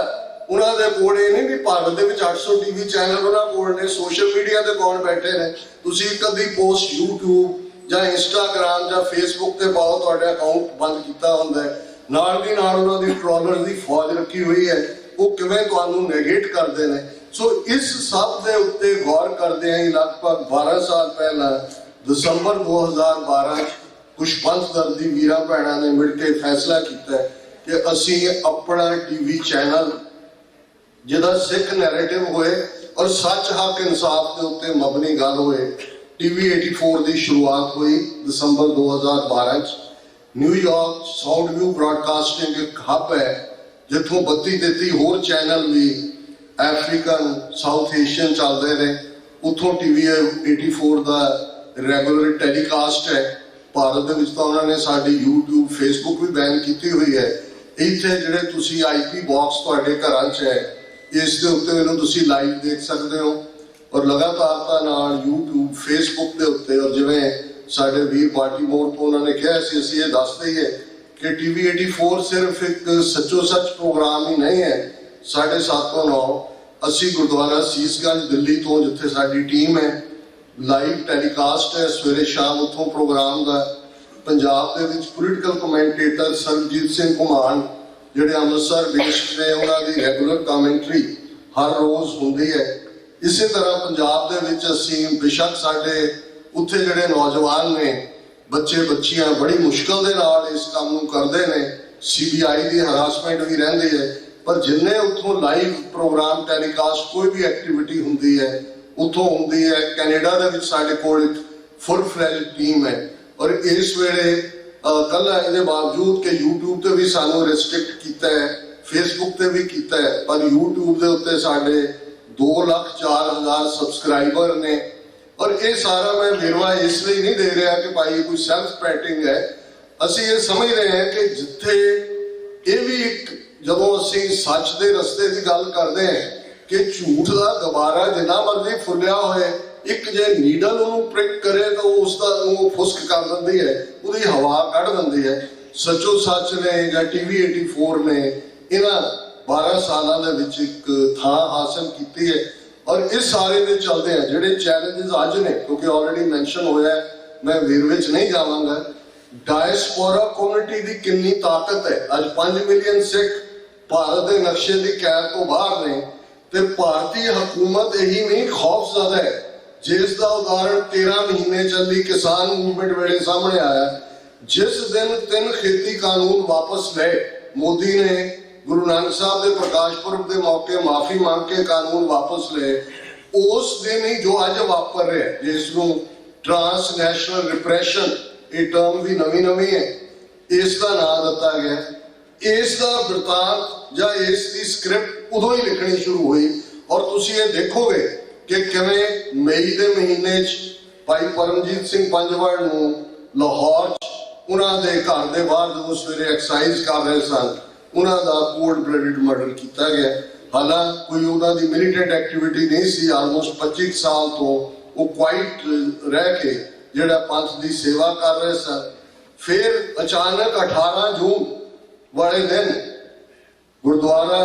उन्हां दे कोल इह नहीं भी भारत दे विच 800 टीवी चैनल उन्हां कोल ने, सोशल मीडिया ते कौन बैठे ने। तुसीं कदी पोस्ट यूट्यूब जां इंस्टाग्राम जां फेसबुक ते पाओ, तुहाडा अकाउंट बंद कीता हुंदा है, नाल दी नाल उन्हां दी ट्रॉलर दी फौज रखी हुई है, वो किवें तुहानूं नेगेट करदे ने। सो इस सब के उत्ते गौर करते हैं। लगभग 12 साल पहला दिसंबर 2012 कुछ पंथ दर्दी वीरा भैणा ने मिल के फैसला किया कि असी अपना टीवी चैनल जिहदा सिख नैरेटिव होए और सच हक इंसाफ के उत्ते मबनी गल होए, टीवी 84 की शुरुआत हुई दिसंबर 2012। न्यूयॉर्क साउंड व्यू ब्रॉडकास्टिंग एक हब है जिथों 32-33 होर चैनल भी अफ्रीकन, साउथ एशियन चलते हैं। ਉੱਥੋਂ TV 84 ਦਾ ਰੈਗੂਲਰ ਟੈਲੀਕਾਸਟ ਹੈ। ਭਾਰਤ ਦੇ ਵਿੱਚ ਤਾਂ ਉਹਨਾਂ ਨੇ ਸਾਡੀ YouTube Facebook ਵੀ ਬੈਨ ਕੀਤੀ ਹੋਈ ਹੈ। ਇੱਥੇ ਜਿਹੜੇ ਤੁਸੀਂ IP ਬਾਕਸ ਤੁਹਾਡੇ ਘਰਾਂ 'ਚ ਹੈ, ਇਸ ਦੇ ਉੱਤੇ ਇਹਨੂੰ ਤੁਸੀਂ ਲਾਈਵ ਦੇਖ ਸਕਦੇ ਹੋ। ਔਰ ਲਗਾਤਾਰਤਾ ਨਾਲ YouTube Facebook ਦੇ ਉੱਤੇ, ਔਰ ਜਿਵੇਂ ਸਾਡੇ ਵੀਰ ਪਾਰਟੀ ਮੋੜ ਤੋਂ ਉਹਨਾਂ ਨੇ ਕਿਹਾ ਸੀ, ਅਸੀਂ ਇਹ ਦੱਸ ਦਈਏ ਕਿ TV 84 ਸਿਰਫ ਇੱਕ ਸੱਚੋ ਸੱਚ ਪ੍ਰੋਗਰਾਮ ਹੀ ਨਹੀਂ ਹੈ। 7:30 ਤੋਂ 9 ਅਸੀਂ ਗੁਰਦੁਆਰਾ ਸੀਸਗੰਜ ਦਿੱਲੀ ਤੋਂ, ਜਿੱਥੇ ਸਾਡੀ ਟੀਮ ਹੈ, ਲਾਈਵ ਟੈਲੀਕਾਸਟ ਹੈ ਸਵੇਰੇ ਸ਼ਾਮ ਉੱਥੋਂ ਪ੍ਰੋਗਰਾਮ ਦਾ। ਪੰਜਾਬ ਦੇ ਵਿੱਚ ਪੋਲੀਟੀਕਲ ਕਮੈਂਟੇਟਰ ਸਰਬਜੀਤ ਸਿੰਘ ਘੁਮਾਣ ਜਿਹੜੇ ਅੰਮ੍ਰਿਤਸਰ ਬੇਸਡ ਨੇ, ਉਹਨਾਂ ਦੀ ਰੈਗੂਲਰ ਕਮੈਂਟਰੀ ਹਰ ਰੋਜ਼ ਹੁੰਦੀ ਹੈ। ਇਸੇ ਤਰ੍ਹਾਂ ਪੰਜਾਬ ਦੇ ਵਿੱਚ ਅਸੀਂ ਬੇਸ਼ੱਕ ਸਾਡੇ ਉੱਥੇ ਜਿਹੜੇ ਨੌਜਵਾਨ ਨੇ, ਬੱਚੇ ਬੱਚੀਆਂ ਬੜੀ ਮੁਸ਼ਕਲ ਦੇ ਨਾਲ ਇਸ ਕੰਮ ਨੂੰ ਕਰਦੇ ਨੇ, CBI ਦੀ ਹਰਾਸਮੈਂਟ ਵੀ ਰਹਿੰਦੀ ਹੈ, ਪਰ ਜਿੰਨੇ ਉੱਥੋਂ ਲਾਈਵ ਪ੍ਰੋਗਰਾਮ ਟੈਲੀਕਾਸਟ ਕੋਈ ਵੀ ਐਕਟੀਵਿਟੀ ਹੁੰਦੀ ਹੈ ਉੱਥੋਂ ਹੁੰਦੀ ਹੈ। ਕੈਨੇਡਾ ਦੇ ਵਿੱਚ ਸਾਡੇ ਕੋਲ ਇੱਕ ਫੁੱਲ ਫਲੈਜ ਟੀਮ ਹੈ। ਔਰ ਇਸ ਵੇਲੇ ਕੱਲ੍ਹ ਇਹਦੇ ਬਾਵਜੂਦ ਕਿ YouTube ਤੇ ਵੀ ਸਾਨੂੰ ਰੈਸਟ੍ਰਿਕਟ ਕੀਤਾ ਹੈ, Facebook ਤੇ ਵੀ ਕੀਤਾ ਹੈ, ਪਰ YouTube ਦੇ ਉੱਤੇ ਸਾਡੇ 2,04,000 ਸਬਸਕ੍ਰਾਈਬਰ ਨੇ। ਔਰ ਇਹ ਸਾਰਾ ਮੈਂ ਵੇਰਵਾ ਇਸ ਲਈ ਨਹੀਂ ਦੇ ਰਿਹਾ ਕਿ ਭਾਈ ਕੋਈ ਸੈਲਫ ਪੈਟਿੰਗ ਹੈ। ਅਸੀਂ ਇਹ ਸਮਝਦੇ ਹਾਂ ਕਿ ਜਿੱਥੇ ਇਹ ਵੀ ਇੱਕ, ਜਦੋਂ ਅਸੀਂ ਸੱਚ ਦੇ ਰਸਤੇ ਦੀ ਗੱਲ ਕਰਦੇ ਹਾਂ ਕਿ ਝੂਠ ਦਾ ਦੁਬਾਰਾ ਜਿੰਨਾ ਮਰਜ਼ੀ ਫੁੱਲਿਆ ਹੋਏ, ਇੱਕ ਜੇ ਨੀਡਲ ਉਹਨੂੰ ਪ੍ਰਿਕ ਕਰੇ ਤਾਂ ਉਸ ਦਾ ਉਹ ਫੁਸਕ ਕਰ ਦਿੰਦੀ ਹੈ, ਉਹਦੀ ਹਵਾ ਕੱਢ ਦਿੰਦੀ ਹੈ। ਸੱਚੋ ਸੱਚ ਨੇ ਜਾਂ TV 84 ਨੇ ਇਹਨਾਂ 12 ਸਾਲਾਂ ਦੇ ਵਿੱਚ ਇੱਕ ਥਾਂ ਹਾਸਲ ਕੀਤੀ ਹੈ। ਔਰ ਇਸ ਸਾਰੇ ਦੇ ਚੱਲਦੇ ਆ ਜਿਹੜੇ ਚੈਲੰਜਸ ਅੱਜ ਨੇ, ਕਿਉਂਕਿ ਆਲਰੇਡੀ ਮੈਂਸ਼ਨ ਹੋਇਆ, ਮੈਂ ਵੇਰਵੇ 'ਚ ਨਹੀਂ ਜਾਵਾਂਗਾ। ਡਾਇਸਪੋਰਾ ਕਮਿਊਨਿਟੀ ਦੀ ਕਿੰਨੀ ਤਾਕਤ ਹੈ। ਅੱਜ 5 ਮਿਲੀਅਨ ਸਿੱਖ ਭਾਰਤ ਦੇ ਨਕਸ਼ੇ ਦੀ ਕੈਦ ਤੋਂ ਬਾਹਰ ਨੇ, ਤੇ ਭਾਰਤੀ ਹਕੂਮਤ ਇਹੀ ਨਹੀਂ ਖੌਫਜ਼ਦਾ ਹੈ, ਜਿਸ ਦਾ ਉਦਾਹਰਣ 13 ਮਹੀਨੇ ਚੱਲੀ ਕਿਸਾਨ ਮੂਵਮੈਂਟ ਵੇਲੇ ਸਾਹਮਣੇ ਆਇਆ। ਜਿਸ ਦਿਨ 3 ਖੇਤੀ ਕਾਨੂੰਨ ਵਾਪਸ ਲਏ ਮੋਦੀ ਨੇ, ਗੁਰੂ ਨਾਨਕ ਸਾਹਿਬ ਦੇ ਪ੍ਰਕਾਸ਼ ਪੁਰਬ ਦੇ ਮੌਕੇ ਮਾਫੀ ਮੰਗ ਕੇ ਕਾਨੂੰਨ ਵਾਪਸ ਲਏ, ਉਸ ਦਿਨ ਹੀ ਜੋ ਅੱਜ ਵਾਪਰ ਰਿਹਾ, ਜਿਸ ਨੂੰ ਟ੍ਰਾਂਸਨੈਸ਼ਨਲ ਰਿਪਰੈਸ਼ਨ, ਇਹ ਟਰਮ ਵੀ ਨਵੀਂ ਹੈ, ਇਸ ਦਾ ਨਾਮ ਦਿੱਤਾ ਗਿਆ। ਇਸ ਦਾ ਬਿਰਤਾਂਤ ਜਾਂ ਇਸ ਦੀ ਸਕ੍ਰਿਪਟ ਉਦੋਂ ਹੀ ਲਿਖਣੀ ਸ਼ੁਰੂ ਹੋਈ। ਔਰ ਤੁਸੀਂ ਇਹ ਦੇਖੋਗੇ ਕਿ ਕਿਵੇਂ ਮਈ ਦੇ ਮਹੀਨੇ 'ਚ ਭਾਈ ਪਰਮਜੀਤ ਸਿੰਘ ਪੰਜਵੜ ਨੂੰ ਲਾਹੌਰ 'ਚ ਉਹਨਾਂ ਦੇ ਘਰ ਦੇ ਬਾਹਰ ਜਦੋਂ ਸਵੇਰੇ ਐਕਸਰਸਾਈਜ਼ ਕਰ ਰਹੇ ਸਨ, ਉਹਨਾਂ ਦਾ ਕੋਲਡ ਬਲੱਡਡ ਮਰਡਰ ਕੀਤਾ ਗਿਆ। ਹਾਲਾਂਕਿ ਕੋਈ ਉਹਨਾਂ ਦੀ ਮਿਲੀਟੈਂਟ ਐਕਟੀਵਿਟੀ ਨਹੀਂ ਸੀ। ਆਲਮੋਸਟ 25 ਸਾਲ ਤੋਂ ਉਹ ਕੁਆਇਟ ਰਹਿ ਕੇ ਜਿਹੜਾ ਪੰਥ ਦੀ ਸੇਵਾ ਕਰ ਰਹੇ ਸਨ। ਫਿਰ ਅਚਾਨਕ 18 ਜੂਨ ਵਾਲੇ ਦਿਨ ਗੁਰਦੁਆਰਾ,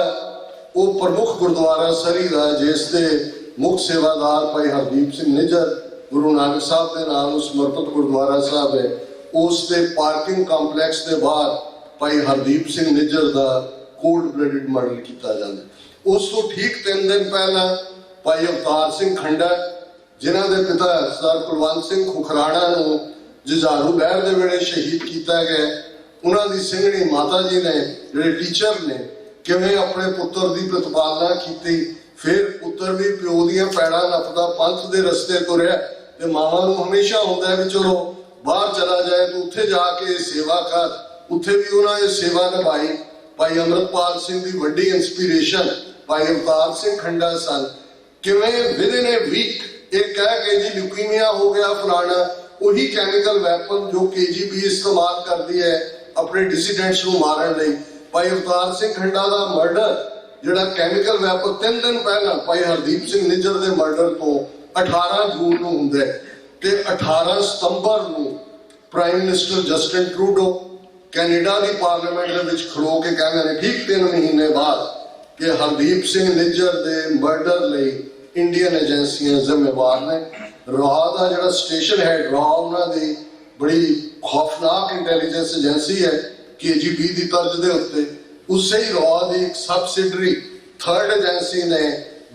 ਉਹ ਪ੍ਰਮੁੱਖ ਗੁਰਦੁਆਰਾ ਸਰੀ ਦਾ, ਜਿਸ ਦੇ ਮੁੱਖ ਸੇਵਾਦਾਰ ਭਾਈ ਹਰਦੀਪ ਸਿੰਘ ਨਿੱਜਰ ਗੁਰੂ ਨਾਨਕ ਸਾਹਿਬ ਦੇ ਨਾਲ ਨੂੰ ਸਮਰਪਿਤ ਗੁਰਦੁਆਰਾ ਸਾਹਿਬ ਹੈ, ਉਸ ਦੇ ਪਾਰਕਿੰਗ ਕੰਪਲੈਕਸ ਦੇ ਬਾਹਰ ਭਾਈ ਹਰਦੀਪ ਸਿੰਘ ਨਿੱਜਰ ਦਾ ਕੋਲਡ ਬਲੱਡਡ ਮਰਡਰ ਕੀਤਾ ਜਾਂਦਾ। ਉਸ ਤੋਂ ਠੀਕ 3 ਦਿਨ ਪਹਿਲਾਂ ਭਾਈ ਅਵਤਾਰ ਸਿੰਘ ਖੰਡਾ, ਜਿਨ੍ਹਾਂ ਦੇ ਪਿਤਾ ਸਰਦਾਰ ਕੁਲਵੰਤ ਸਿੰਘ ਖੁਖਰਾਣਾ ਨੂੰ ਜੁਝਾਰੂ ਲਹਿਰ ਦੇ ਵੇਲੇ ਸ਼ਹੀਦ ਕੀਤਾ ਗਿਆ, ਉਹਨਾਂ ਦੀ ਸਿੰਘਣੀ ਮਾਤਾ ਜੀ ਨੇ, ਜਿਹੜੇ ਟੀਚਰ ਨੇ, ਕਿਵੇਂ ਆਪਣੇ ਪੁੱਤਰ ਦੀ ਪ੍ਰਤਿਪਾਲਨਾ ਕੀਤੀ। ਫਿਰ ਪੁੱਤਰ ਵੀ ਪਿਓ ਦੀਆਂ ਪੈੜਾਂ ਨੱਪਦਾ ਪੰਥ ਦੇ ਰਸਤੇ ਤੁਰਿਆ, ਤੇ ਮਾਵਾਂ ਨੂੰ ਹਮੇਸ਼ਾ ਹੁੰਦਾ ਵੀ ਚਲੋ ਬਾਹਰ ਚਲਾ ਜਾਏ ਤੂੰ ਉੱਥੇ ਜਾ ਕੇ ਸੇਵਾ ਕਰ। ਉੱਥੇ ਵੀ ਉਹਨਾਂ ਇਹ ਸੇਵਾ ਨਿਭਾਈ। ਭਾਈ ਅੰਮ੍ਰਿਤਪਾਲ ਸਿੰਘ ਦੀ ਵੱਡੀ ਇੰਸਪੀਰੇਸ਼ਨ ਭਾਈ ਅਵਤਾਰ ਸਿੰਘ ਖੰਡਾ ਸਨ। ਕਿਵੇਂ ਵਿਦਿਨ ਏ ਵੀਕ ਇਹ ਕਹਿ ਕੇ ਜੀ ਲਿਊਕੀਮੀਆ ਹੋ ਗਿਆ ਫਲਾਣਾ, ਉਹੀ ਕੈਮੀਕਲ ਵੈਪਨ ਜੋ KGB ਇਸਤੇਮਾਲ ਕਰਦੀ ਹੈ ਆਪਣੇ ਡਿਸੀਡੈਂਟਸ ਨੂੰ ਮਾਰਨ ਲਈ। ਭਾਈ ਅਵਤਾਰ ਸਿੰਘ ਖੰਡਾ ਦਾ ਮਰਡਰ ਜਿਹੜਾ ਕੈਮੀਕਲ ਵੈਪਨ 3 ਦਿਨ ਪਹਿਲਾਂ ਭਾਈ ਹਰਦੀਪ ਸਿੰਘ ਨਿੱਜਰ ਦੇ ਮਰਡਰ ਤੋਂ 18 ਜੂਨ ਨੂੰ ਹੁੰਦਾ ਹੈ, ਤੇ 18 ਸਤੰਬਰ ਨੂੰ prime minister Justin Trudeau Canada ਦੀ ਪਾਰਲੀਮੈਂਟ ਦੇ ਵਿੱਚ ਖੜੋ ਕੇ ਕਹਿੰਦੇ ਨੇ ਠੀਕ 3 ਮਹੀਨੇ ਬਾਅਦ ਕਿ ਹਰਦੀਪ ਸਿੰਘ ਨਿੱਜਰ ਦੇ ਮਰਡਰ ਲਈ ਇੰਡੀਅਨ ਏਜੰਸੀਆਂ ਜ਼ਿੰਮੇਵਾਰ ਨੇ। ਰਾਅ ਦਾ ਜਿਹੜਾ ਸਟੇਸ਼ਨ ਹੈਡ, ਰਾਅ ਉਹਨਾਂ ਦੀ ਬੜੀ ਖੌਫਨਾਕ ਇੰਟੈਲੀਜੈਂਸ ਏਜੰਸੀ ਹੈ KGB ਦੀ ਤਰਜ਼ ਦੇ ਉੱਤੇ। ਉਸੇ ਹੀ ਰਾਅ ਦੀ ਇੱਕ ਸਬਸਿਡਰੀ 3rd ਏਜੰਸੀ ਨੇ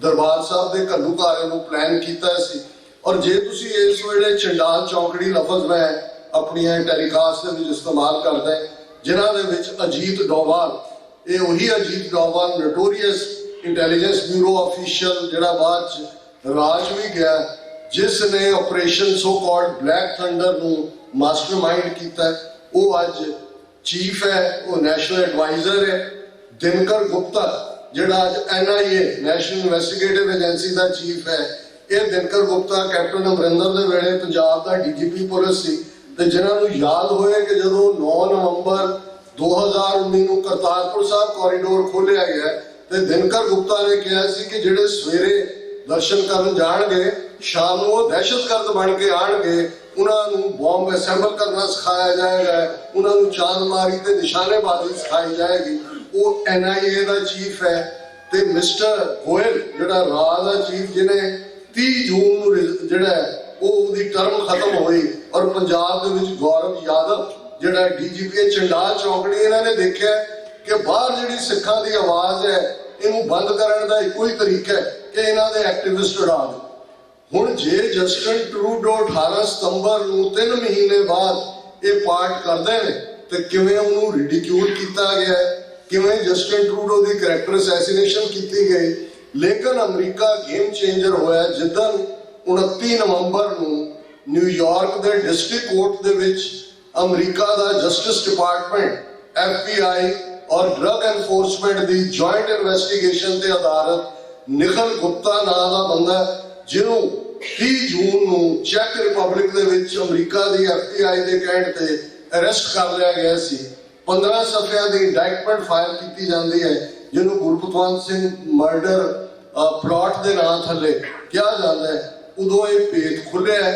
ਦਰਬਾਰ ਸਾਹਿਬ ਦੇ ਘੱਲੂਘਾਰੇ ਨੂੰ ਪਲਾਨ ਕੀਤਾ ਸੀ। ਔਰ ਜੇ ਤੁਸੀਂ ਇਸ ਵੇਲੇ ਚੰਡਾਲ ਚੌਂਕੜੀ ਲਫ਼ਜ਼ ਮੈਂ ਆਪਣੀਆਂ ਟੈਲੀਕਾਸਟ ਦੇ ਵਿੱਚ ਇਸਤੇਮਾਲ ਕਰਦਾ, ਜਿਨ੍ਹਾਂ ਦੇ ਵਿੱਚ ਅਜੀਤ ਡੋਵਾਲ, ਇਹ ਉਹੀ Ajit Doval notorious intelligence bureau official ਜਿਹੜਾ ਬਾਅਦ ਚ ਰਾਜ ਵੀ ਗਿਆ, ਜਿਸ ਨੇ operation so called black thunder ਨੂੰ ਮਾਸਟਰਮਾਈਂਡ ਕੀਤਾ, ਉਹ ਅੱਜ ਚੀਫ ਹੈ, ਉਹ ਨੈਸ਼ਨਲ ਐਡਵਾਈਜ਼ਰ ਹੈ। ਦਿਨਕਰ ਗੁਪਤਾ ਜਿਹੜਾ ਅੱਜ NIA ਨੈਸ਼ਨਲ ਇਨਵੈਸਟੀਗੇਟਿਵ ਏਜੰਸੀ ਦਾ ਚੀਫ ਹੈ, ਇਹ ਦਿਨਕਰ ਗੁਪਤਾ ਕੈਪਟਨ ਅਮਰਿੰਦਰ ਦੇ ਵੇਲੇ ਪੰਜਾਬ ਦਾ ਡੀਜੀਪੀ ਪੁਲਿਸ ਸੀ ਤੇ ਜਿਨ੍ਹਾਂ ਨੂੰ ਯਾਦ ਹੋਏ ਕਿ ਜਦੋਂ 9 ਨਵੰਬਰ 2019 ਨੂੰ ਕਰਤਾਰਪੁਰ ਸਾਹਿਬ ਕੋਰੀਡੋਰ ਖੋਲ੍ਹਿਆ ਗਿਆ ਤੇ ਦਿਨਕਰ ਗੁਪਤਾ ਨੇ ਕਿਹਾ ਸੀ ਕਿ ਜਿਹੜੇ ਸਵੇਰੇ ਦਰਸ਼ਨ ਕਰਨ ਜਾਣਗੇ ਸ਼ਾਮ ਨੂੰ ਉਹ ਦਹਿਸ਼ਤਗਰਦ ਬਣ ਕੇ ਆਣਗੇ, ਉਹਨਾਂ ਨੂੰ ਬੰਬ ਅਸੈਂਬਲ ਕਰਨਾ ਸਿਖਾਇਆ ਜਾਏਗਾ, ਉਹਨਾਂ ਨੂੰ ਚਾਂਦਮਾਰੀ ਤੇ ਨਿਸ਼ਾਨੇਬਾਜ਼ੀ ਸਿਖਾਈ ਜਾਏਗੀ। ਉਹ NIA ਦਾ ਚੀਫ ਹੈ ਤੇ ਮਿਸਟਰ ਗੋਇਲ ਜਿਹੜਾ ਰਾਜ ਦਾ ਚੀਫ, ਜਿਹਨੇ 30 ਜੂਨ ਨੂੰ ਜਿਹੜਾ ਉਹਦੀ ਟਰਮ ਖਤਮ ਹੋਈ ਔਰ ਪੰਜਾਬ ਦੇ ਵਿੱਚ ਗੌਰਵ ਯਾਦਵ ਜਿਹੜਾ DGP ਚੰਡਾਲ ਚੌਕੜੀ, ਇਹਨਾਂ ਨੇ ਦੇਖਿਆ ਕਿ ਬਾਹਰ ਜਿਹੜੀ ਸਿੱਖਾਂ ਦੀ ਆਵਾਜ਼ ਹੈ ਇਹਨੂੰ ਬੰਦ ਕਰਨ ਦਾ ਇੱਕੋ ਹੀ ਤਰੀਕਾ ਹੈ ਕਿ ਇਹਨਾਂ ਦੇ ਐਕਟਿਵਿਸਟ ਉਡਾ ਦਿਓ। ਹੁਣ ਜੇ ਜਸਟਿਨ ਟਰੂਡੋ 18 ਸਤੰਬਰ ਨੂੰ 3 ਮਹੀਨੇ ਬਾਅਦ ਇਹ ਪਾਰਟ ਕਰਦੇ ਨੇ ਤੇ ਕਿਵੇਂ ਉਹਨੂੰ ਰਿਡੀਕਿਊਲ ਕੀਤਾ ਗਿਆ, ਕਿਵੇਂ ਜਸਟਿਨ ਟਰੂਡੋ ਦੀ ਕਰੈਕਟਰ ਅਸੈਸੀਨੇਸ਼ਨ ਕੀਤੀ ਗਈ। ਲੇਕਿਨ ਅਮਰੀਕਾ ਗੇਮ ਚੇਂਜਰ ਹੋਇਆ ਜਿੱਦਣ 29 ਨਵੰਬਰ ਨੂੰ ਨਿਊਯਾਰਕ ਦੇ ਡਿਸਟ੍ਰਿਕਟ ਕੋਰਟ ਦੇ ਵਿੱਚ ਅਮਰੀਕਾ ਦਾ ਜਸਟਿਸ ਡਿਪਾਰਟਮੈਂਟ, FBI ਔਰ ਡਰਗ ਐਨਫੋਰਸਮੈਂਟ ਦੀ ਜੁਆਇੰਟ ਇਨਵੈਸਟੀਗੇਸ਼ਨ ਤੇ ਆਧਾਰਿਤ ਨਿਖਲ ਗੁਪਤਾ ਨਾਂ ਦਾ ਬੰਦਾ, ਜਿਹਨੂੰ 30 ਜੂਨ ਨੂੰ ਚੈਕ ਰਿਪਬਲਿਕ ਦੇ ਵਿੱਚ ਅਮਰੀਕਾ ਦੀ FBI ਦੇ ਕਹਿਣ ਤੇ ਅਰੈਸਟ ਕਰ ਲਿਆ ਗਿਆ ਸੀ। 15 ਸਫ਼ਿਆਂ ਦੀ ਇੰਡਾਇਟਮੈਂਟ ਫਾਈਲ ਕੀਤੀ ਜਾਂਦੀ ਹੈ ਜਿਹਨੂੰ ਗੁਰਪਤਵੰਤ ਸਿੰਘ ਮਰਡਰ ਪਲਾਟ ਦੇ ਨਾਂ ਥੱਲੇ ਕਿਹਾ ਜਾਂਦਾ ਹੈ। ਉਦੋਂ ਇਹ ਭੇਤ ਖੁੱਲਿਆ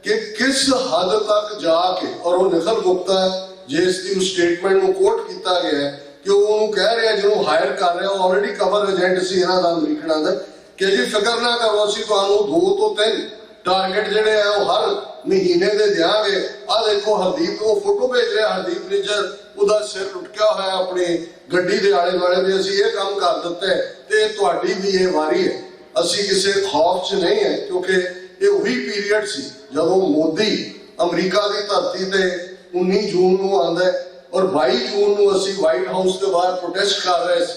ਕਿ ਕਿਸ ਹੱਦ ਤੱਕ ਜਾ ਕੇ, ਔਰ ਉਹ ਨਿਖਲ ਗੁਪਤਾ ਜਿਸ ਦੀ ਸਟੇਟਮੈਂਟ ਨੂੰ ਕੋਟ ਕੀਤਾ ਗਿਆ ਕਿ ਉਹ ਉਹਨੂੰ ਕਹਿ ਰਿਹਾ ਜਿਹਨੂੰ ਹਾਇਰ ਕਰ ਰਿਹਾ ਉਹ ਆਲਰੇਡੀ ਕਵਰ ਏਜੰਟ ਸੀ ਇਹਨਾਂ ਦਾ ਅਮਰੀਕਨਾਂ ਦਾ, ਕਿ ਜੀ ਫਿਕਰ ਨਾ ਕਰੋ ਅਸੀਂ ਤੁਹਾਨੂੰ 2 ਤੋਂ 3 ਟਾਰਗੇਟ ਜਿਹੜੇ ਆ ਉਹ ਹਰ ਮਹੀਨੇ ਦੇ ਦਿਆਂਗੇ। ਆਹ ਦੇਖੋ ਹਰਦੀਪ ਨੂੰ ਫੋਟੋ ਭੇਜ ਰਿਹਾ, ਹਰਦੀਪ ਨਿੱਜਰ, ਉਹਦਾ ਸਿਰ ਲੁਟਕਿਆ ਹੋਇਆ ਆਪਣੀ ਗੱਡੀ ਦੇ ਆਲੇ ਦੁਆਲੇ ਵੀ ਅਸੀਂ ਇਹ ਕੰਮ ਕਰ ਦਿੱਤਾ ਤੇ ਤੁਹਾਡੀ ਵੀ ਇਹ ਵਾਰੀ ਹੈ। ਅਸੀਂ ਕਿਸੇ ਖੌਫ 'ਚ ਨਹੀਂ ਹੈ ਕਿਉਂਕਿ ਇਹ ਉਹੀ ਪੀਰੀਅਡ ਸੀ ਜਦੋਂ ਮੋਦੀ ਅਮਰੀਕਾ ਦੀ ਧਰਤੀ ਤੇ 19 ਜੂਨ ਨੂੰ ਆਉਂਦਾ ਔਰ 22 ਜੂਨ ਨੂੰ ਅਸੀਂ ਵਾਈਟ ਹਾਊਸ ਦੇ ਬਾਹਰ ਪ੍ਰੋਟੈਸਟ ਕਰ ਰਹੇ ਸੀ।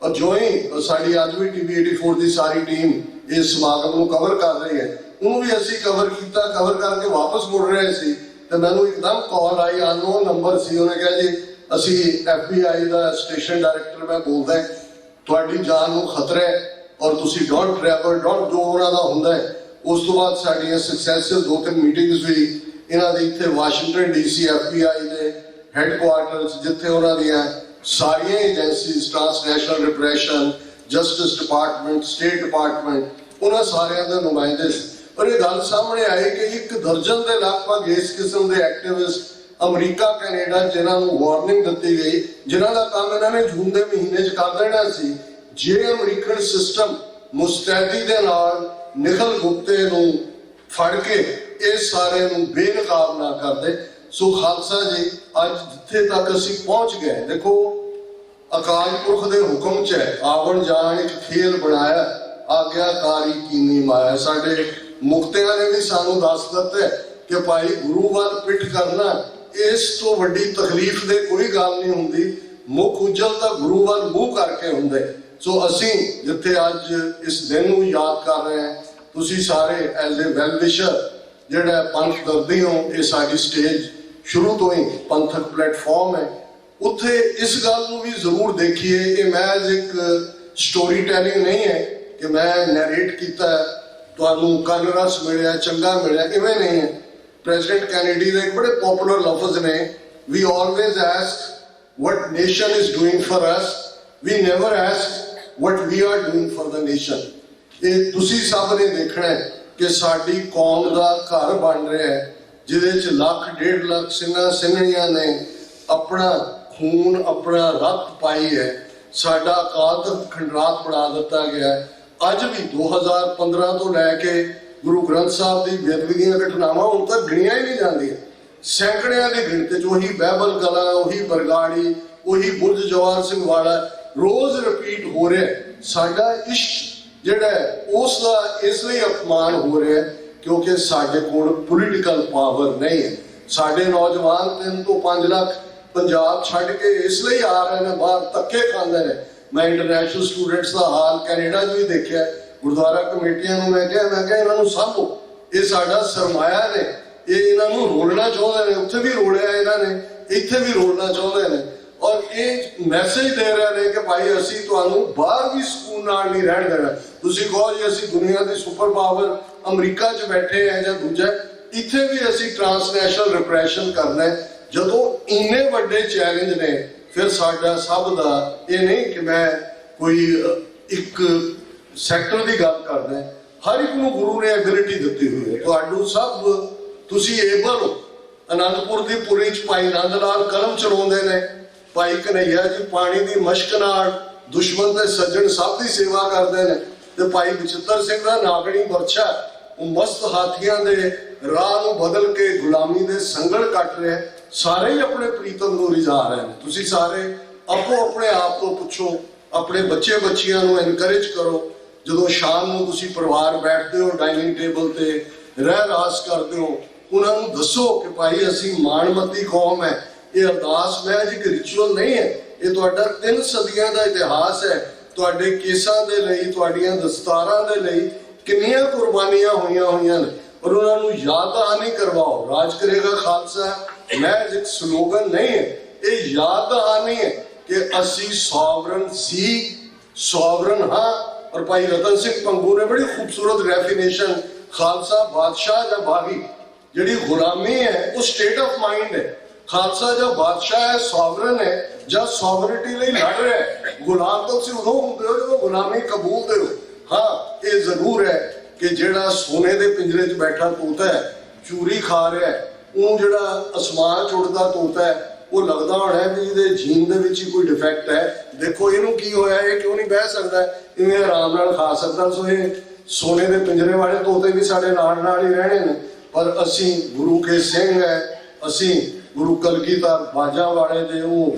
ਔਰ ਜੋ ਹੀ ਸਾਡੀ ਅੱਜ ਵੀ TV 84 ਦੀ ਸਾਰੀ ਟੀਮ ਇਸ ਸਮਾਗਮ ਨੂੰ ਕਵਰ ਕਰ ਰਹੀ ਹੈ, ਉਹਨੂੰ ਵੀ ਅਸੀਂ ਕਵਰ ਕੀਤਾ। ਕਵਰ ਕਰਕੇ ਵਾਪਸ ਮੁੜ ਰਹੇ ਸੀ ਤੇ ਮੈਨੂੰ ਇੱਕਦਮ ਕਾਲ ਆਈ, ਅਨਨੋਨ ਨੰਬਰ ਸੀ। ਉਹਨੇ ਕਿਹਾ ਜੀ ਅਸੀਂ FBI ਦਾ ਸਟੇਸ਼ਨ ਡਾਇਰੈਕਟਰ ਮੈਂ ਬੋਲਦਾ, ਤੁਹਾਡੀ ਜਾਨ ਨੂੰ ਖਤਰਾ ਹੈ ਔਰ ਤੁਸੀਂ ਡੋਂਟ ਟਰੈਵਲ, ਡੋਂਟ, ਜੋ ਉਹਨਾਂ ਦਾ ਹੁੰਦਾ ਹੈ। ਉਸ ਤੋਂ ਬਾਅਦ ਸਾਡੀਆਂ ਸਕਸੈਸਫੁਲ 2-3 ਮੀਟਿੰਗਸ ਵੀ ਇਹਨਾਂ ਦੀ ਇੱਥੇ ਵਾਸ਼ਿੰਗਟਨ DC FBI ਦੇ ਹੈਡਕੁਆਰਟਰਸ, ਜਿੱਥੇ ਉਹਨਾਂ ਦੀਆਂ ਸਾਰੀਆਂ agencies, transnational repression, justice department, state department, ਉਹਨਾਂ ਸਾਰਿਆਂ ਦੇ ਨੁਮਾਇੰਦੇ ਸੀ। ਪਰ ਇਹ ਗੱਲ ਸਾਹਮਣੇ ਆਈ ਕਿ 1 ਦਰਜਨ ਦੇ ਲਗਭਗ ਇਸ ਕਿਸਮ ਦੇ ਐਕਟਿਵਿਸਟ ਅਮਰੀਕਾ, ਕੈਨੇਡਾ, ਜਿਨ੍ਹਾਂ ਨੂੰ ਵਾਰਨਿੰਗ ਦਿੱਤੀ ਗਈ, ਜਿਨ੍ਹਾਂ ਦਾ ਕੰਮ ਇਹਨਾਂ ਨੇ ਜੂਨ ਦੇ ਮਹੀਨੇ 'ਚ ਕਰ ਦੇਣਾ ਸੀ, ਜੇ ਅਮਰੀਕਨ ਸਿਸਟਮ ਮੁਸਤੈਦੀ ਦੇ ਨਾਲ ਨਿਖਲ ਗੁਪਤੇ ਨੂੰ ਫੜ ਕੇ ਇਸ ਸਾਰੇ ਨੂੰ ਬੇਨਕਾਬ ਨਾ ਕਰਦੇ। ਸੋ ਖਾਲਸਾ ਜੀ, ਅੱਜ ਜਿੱਥੇ ਤੱਕ ਅਸੀਂ ਪਹੁੰਚ ਗਏ, ਦੇਖੋ ਅਕਾਲ ਪੁਰਖ ਦੇ ਹੁਕਮ 'ਚ ਹੈ, ਆਵਣ ਜਾਣ ਇੱਕ ਖੇਲ ਬਣਾਇਆ, ਆਗਿਆਕਾਰੀ ਕੀਨੀ ਮਾਇਆ। ਸਾਡੇ ਮੁਕਤਿਆਂ ਨੇ ਵੀ ਸਾਨੂੰ ਦੱਸ ਦਿੱਤਾ ਕਿ ਭਾਈ ਗੁਰੂ ਵੱਲ ਪਿੱਠ ਕਰਨਾ, ਇਸ ਤੋਂ ਵੱਡੀ ਤਕਲੀਫ ਦੇ ਕੋਈ ਗੱਲ ਨਹੀਂ ਹੁੰਦੀ। ਮੁੱਖ ਉਜਲ ਤਾਂ ਗੁਰੂ ਵੱਲ ਮੂੰਹ ਕਰਕੇ ਹੁੰਦੇ। ਸੋ ਅਸੀਂ ਜਿੱਥੇ ਅੱਜ ਇਸ ਦਿਨ ਨੂੰ ਯਾਦ ਕਰ ਰਹੇ ਹਾਂ, ਤੁਸੀਂ ਸਾਰੇ ਐਜ਼ ਏ ਵੈਲ ਵਿਸ਼ਰ ਜਿਹੜਾ ਪੰਥ ਦਰਦੀ ਹੋ, ਇਹ ਸਾਡੀ ਸਟੇਜ ਸ਼ੁਰੂ ਤੋਂ ਹੀ ਪੰਥਕ ਪਲੇਟਫਾਰਮ ਹੈ, ਉੱਥੇ ਇਸ ਗੱਲ ਨੂੰ ਵੀ ਜ਼ਰੂਰ ਦੇਖੀਏ। ਇਹ ਮੈਂ ਇੱਕ ਸਟੋਰੀ ਟੈਲਿੰਗ ਨਹੀਂ ਹੈ ਕਿ ਮੈਂ ਨੈਰੇਟ ਕੀਤਾ ਤੁਹਾਨੂੰ ਕੰਨ ਰਸ ਮਿਲਿਆ, ਚੰਗਾ ਮਿਲਿਆ, ਇਵੇਂ ਨਹੀਂ ਹੈ। ਪ੍ਰੈਜ਼ੀਡੈਂਟ ਕੈਨੇਡੀ ਦੇ ਇੱਕ ਬੜੇ ਪਪੂਲਰ ਲਫ਼ਜ਼ ਨੇ, we always ask what nation is doing for us, we never ask what we are doing for the nation। ਇਹ ਤੁਸੀਂ ਸਭ ਨੇ ਦੇਖਣਾ ਹੈ ਕਿ ਸਾਡੀ ਕੌਮ ਦਾ ਘਰ ਬਣ ਰਿਹਾ ਹੈ, ਜਿਹਦੇ 'ਚ 1.5 ਲੱਖ ਸਿੰਘਾਂ ਸਿੰਘਣੀਆਂ ਨੇ ਆਪਣਾ ਖੂਨ, ਆਪਣਾ ਰਕਤ ਪਾਈ ਹੈ। ਸਾਡਾ ਅਕਾਲ ਤਖ਼ਤ ਖੰਡਰਾਤ ਬਣਾ ਦਿੱਤਾ ਗਿਆ ਹੈ। ਅੱਜ ਵੀ 2015 ਤੋਂ ਲੈ ਕੇ ਗੁਰੂ ਗ੍ਰੰਥ ਸਾਹਿਬ ਦੀ ਬੇਅਦਬੀ ਦੀਆਂ ਘਟਨਾਵਾਂ ਹੁਣ ਤੱਕ ਗਿਣੀਆਂ ਹੀ ਨਹੀਂ ਜਾਂਦੀਆਂ, ਸੈਂਕੜਿਆਂ ਦੀ ਗਿਣਤੀ 'ਚ। ਉਹੀ ਬਹਿਬਲ ਕਲਾਂ, ਉਹੀ ਬਰਗਾੜੀ, ਉਹੀ ਬੁਰਜ ਜਵਾਹਰ ਸਿੰਘ ਵਾਲਾ ਰੋਜ਼ ਰਿਪੀਟ ਹੋ ਰਿਹਾ। ਸਾਡਾ ਇਸ਼ਕ ਜਿਹੜਾ ਉਸ ਦਾ ਇਸ ਲਈ ਅਪਮਾਨ ਹੋ ਰਿਹਾ ਕਿਉਂਕਿ ਸਾਡੇ ਕੋਲ ਪੋਲੀਟੀਕਲ ਪਾਵਰ ਨਹੀਂ ਹੈ। ਸਾਡੇ ਨੌਜਵਾਨ 3 ਤੋਂ 5 ਲੱਖ ਪੰਜਾਬ ਛੱਡ ਕੇ ਇਸ ਲਈ ਆ ਰਹੇ ਨੇ ਬਾਹਰ, ਧੱਕੇ ਖਾਂਦੇ ਨੇ। ਮੈਂ ਇੰਟਰਨੈਸ਼ਨਲ ਸਟੂਡੈਂਟਸ ਦਾ ਹਾਲ ਕੈਨੇਡਾ 'ਚ ਵੀ ਦੇਖਿਆ। ਗੁਰਦੁਆਰਾ ਕਮੇਟੀਆਂ ਨੂੰ ਮੈਂ ਕਿਹਾ ਇਹਨਾਂ ਨੂੰ ਸਾਂਭੋ, ਇਹ ਸਾਡਾ ਸਰਮਾਇਆ ਨੇ, ਇਹ ਇਹਨਾਂ ਨੂੰ ਰੋਲਣਾ ਚਾਹੁੰਦੇ ਨੇ। ਉੱਥੇ ਵੀ ਰੋਲਿਆ ਇਹਨਾਂ ਨੇ, ਇੱਥੇ ਵੀ ਰੋਲਣਾ ਚਾਹੁੰਦੇ ਨੇ। ਔਰ ਇਹ ਮੈਸੇਜ ਦੇ ਰਹੇ ਨੇ ਕਿ ਭਾਈ ਅਸੀਂ ਤੁਹਾਨੂੰ ਬਾਹਰ ਵੀ ਸਕੂਨ ਨਾਲ ਨਹੀਂ ਰਹਿਣ ਦੇਣਾ। ਤੁਸੀਂ ਕਹੋ ਜੀ ਅਸੀਂ ਦੁਨੀਆ ਦੀ ਸੁਪਰ ਪਾਵਰ, अमरीका च बैठे हैं या दूजा, इत्थे भी असी ट्रांसनैशनल रिप्रैशन करना है। जदों इन्ने वड्डे चैलेंज ने, फिर साडा सब दा ये नहीं कि मैं कोई एक सैक्टर की गल करना है, हर एक नूं गुरु ने एबिलिटी दिती हुई है। तुहानू सब तुसी एबल हो। आनंदपुर की पुरी च भाई नंद लाल कलम चलाउंदे ने, भाई कन्हैया जी पानी की मशक नाल दुश्मन ते सज्जन सब की सेवा करते हैं, ते भाई बचित्र सिंह दा नागणी बरछा वो मस्त हाथियां दे राह नूं बदल के गुलामी दे संगल कट रहे। सारे ही अपने प्रीतम नूं रिझा रहे हैं। तुसी सारे आपो अपने आप तो पुछो, अपने बच्चे बच्चियां नूं एनकरेज करो। जदों शाम नूं तुसी परिवार बैठते हो डाइनिंग टेबल ते रह रास करते हो, उन्हां नूं दसो कि भाई असी माणमती कौम है। ये अरदास महज एक रिचुअल नहीं है, ये तुहाडा 3 सदियां दा इतिहास है। तुहाडे केसां दे लई, तुहाडीआं दस्तारां दे लई किन्नियां कुर्बानियां होईयां होईयां ने, और उन्हां नूं याद दहानी करवाओ। राज करेगा खालसा महज एक स्लोगन नहीं है, ये याद दहानी है कि असी सॉवरन सी, सॉवरन हाँ। और भाई रतन सिंह पंगू ने बड़ी खूबसूरत डेफिनेशन, खालसा बादशाह या बागी, जिहड़ी गुलामी है वो स्टेट ऑफ माइंड है। खालसा जो बादशाह है, सॉवरन है, जब सॉवरिटी लिए लड़ रहा है। गुलाम तो तुम उदों होंदे हो जो गुलामी कबूलते हो। हाँ, ये जरूर है कि जेड़ा सोने के पिंजरे च बैठा तोता है, चूरी खा रहा है, वो जेड़ा आसमान च उड़दा तोता है, वो लगता होना है भी इहदे जीन दे विच ही कोई डिफेक्ट है। देखो इहनूं की होया, ये क्यों नहीं बह सकदा, इवें आराम नाल खा सकदा। सो ये सोने के पिंजरे वाले तोते भी साडे नाल नाल ही रहने ने। पर असी गुरु के सिंह है, असी गुरु कलगीधर बाजा वाले दे वो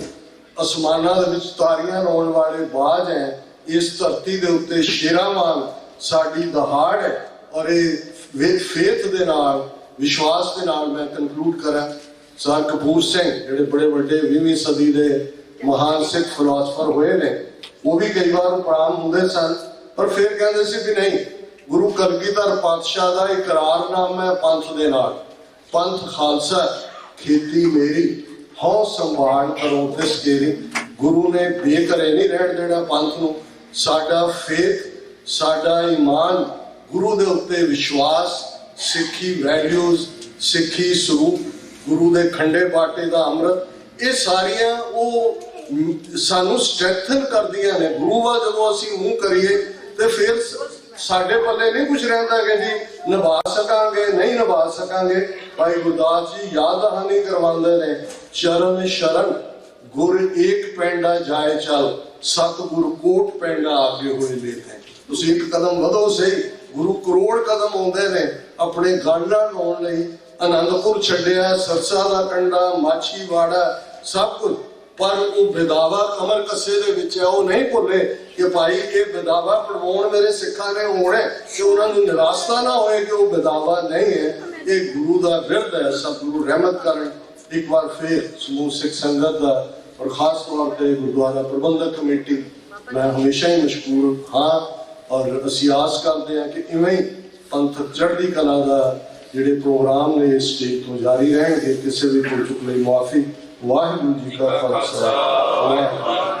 आसमानां दे विच तारियां लाउण वाले बाज हैं। इस धरती दे उत्ते शेरां वांग साडी दहाड़ है। और ये फेथ दे नाल, विश्वास दे नाल मैं कंक्लूड करा। सर कपूर सिंह जिहड़े बड़े वड्डे 20वीं सदी दे महान सिख फिलोसफर होए ने, वो भी कई बार उपराम हुंदे सन, पर फिर कहंदे सी भी नहीं, गुरु कलगीधर पातशाह दा इकरारनामा है पंथ दे नाल, पंथ खालसा खेती मेरी हौ संभाल करो दिस केरी। गुरु ने बेघरे नहीं रहन देना पंथ नूं। साडा फेथ, साडा ईमान, गुरु दे उत्ते विश्वास, सिक्खी वैल्यूज, सिक्खी स्वरूप, गुरु दे खंडे बाटे दा अमृत, ये सारियां वो सानू स्ट्रैंथन करदियां ने। गुरु वा जदों असीं मूंह करिए ते फिर साडे पल्ले नहीं कुछ रहिंदा कि जी निभा सकांगे नहीं निभा सकांगे। भाई गुरदास जी याद दहानी करवांदे ने, चरण शरण गुर एक पेंडा जाए चल, सतगुर कोट पेंडा आगे होए लेते हैं। तुसीं एक कदम वधो सही, गुरु करोड़ कदम आउंदे ने अपने गल नाल लाउण लई। आनंदपुर छड्डिया, सरसा दा कंडा, माछीवाड़ा, सब कुछ, पर वो बेदावा कमर कस्से दे विच है। वो नहीं भुल्ले कि भाई ये बेदावा पढ़वाउण मेरे सिखां ने होना है, कि उन्हां नूं निराशा ना होए कि वो बेदावा नहीं है, ये गुरु दा विरद है। सतगुरु रहमत करन। एक बार फिर समूह सिख संगत दा और खास तौर पर गुरुद्वारा प्रबंधक कमेटी मैं हमेशा ही मशकूर हाँ। और असीं आस करते हैं कि इवें ही पंथ चढ़दी कला दा जिहड़े प्रोग्राम ने इस स्टेज तो जारी रहणगे। किसी भी भुल चुक लई माफी। वाहिगुरू जी का खालसा, वाहिगुरू।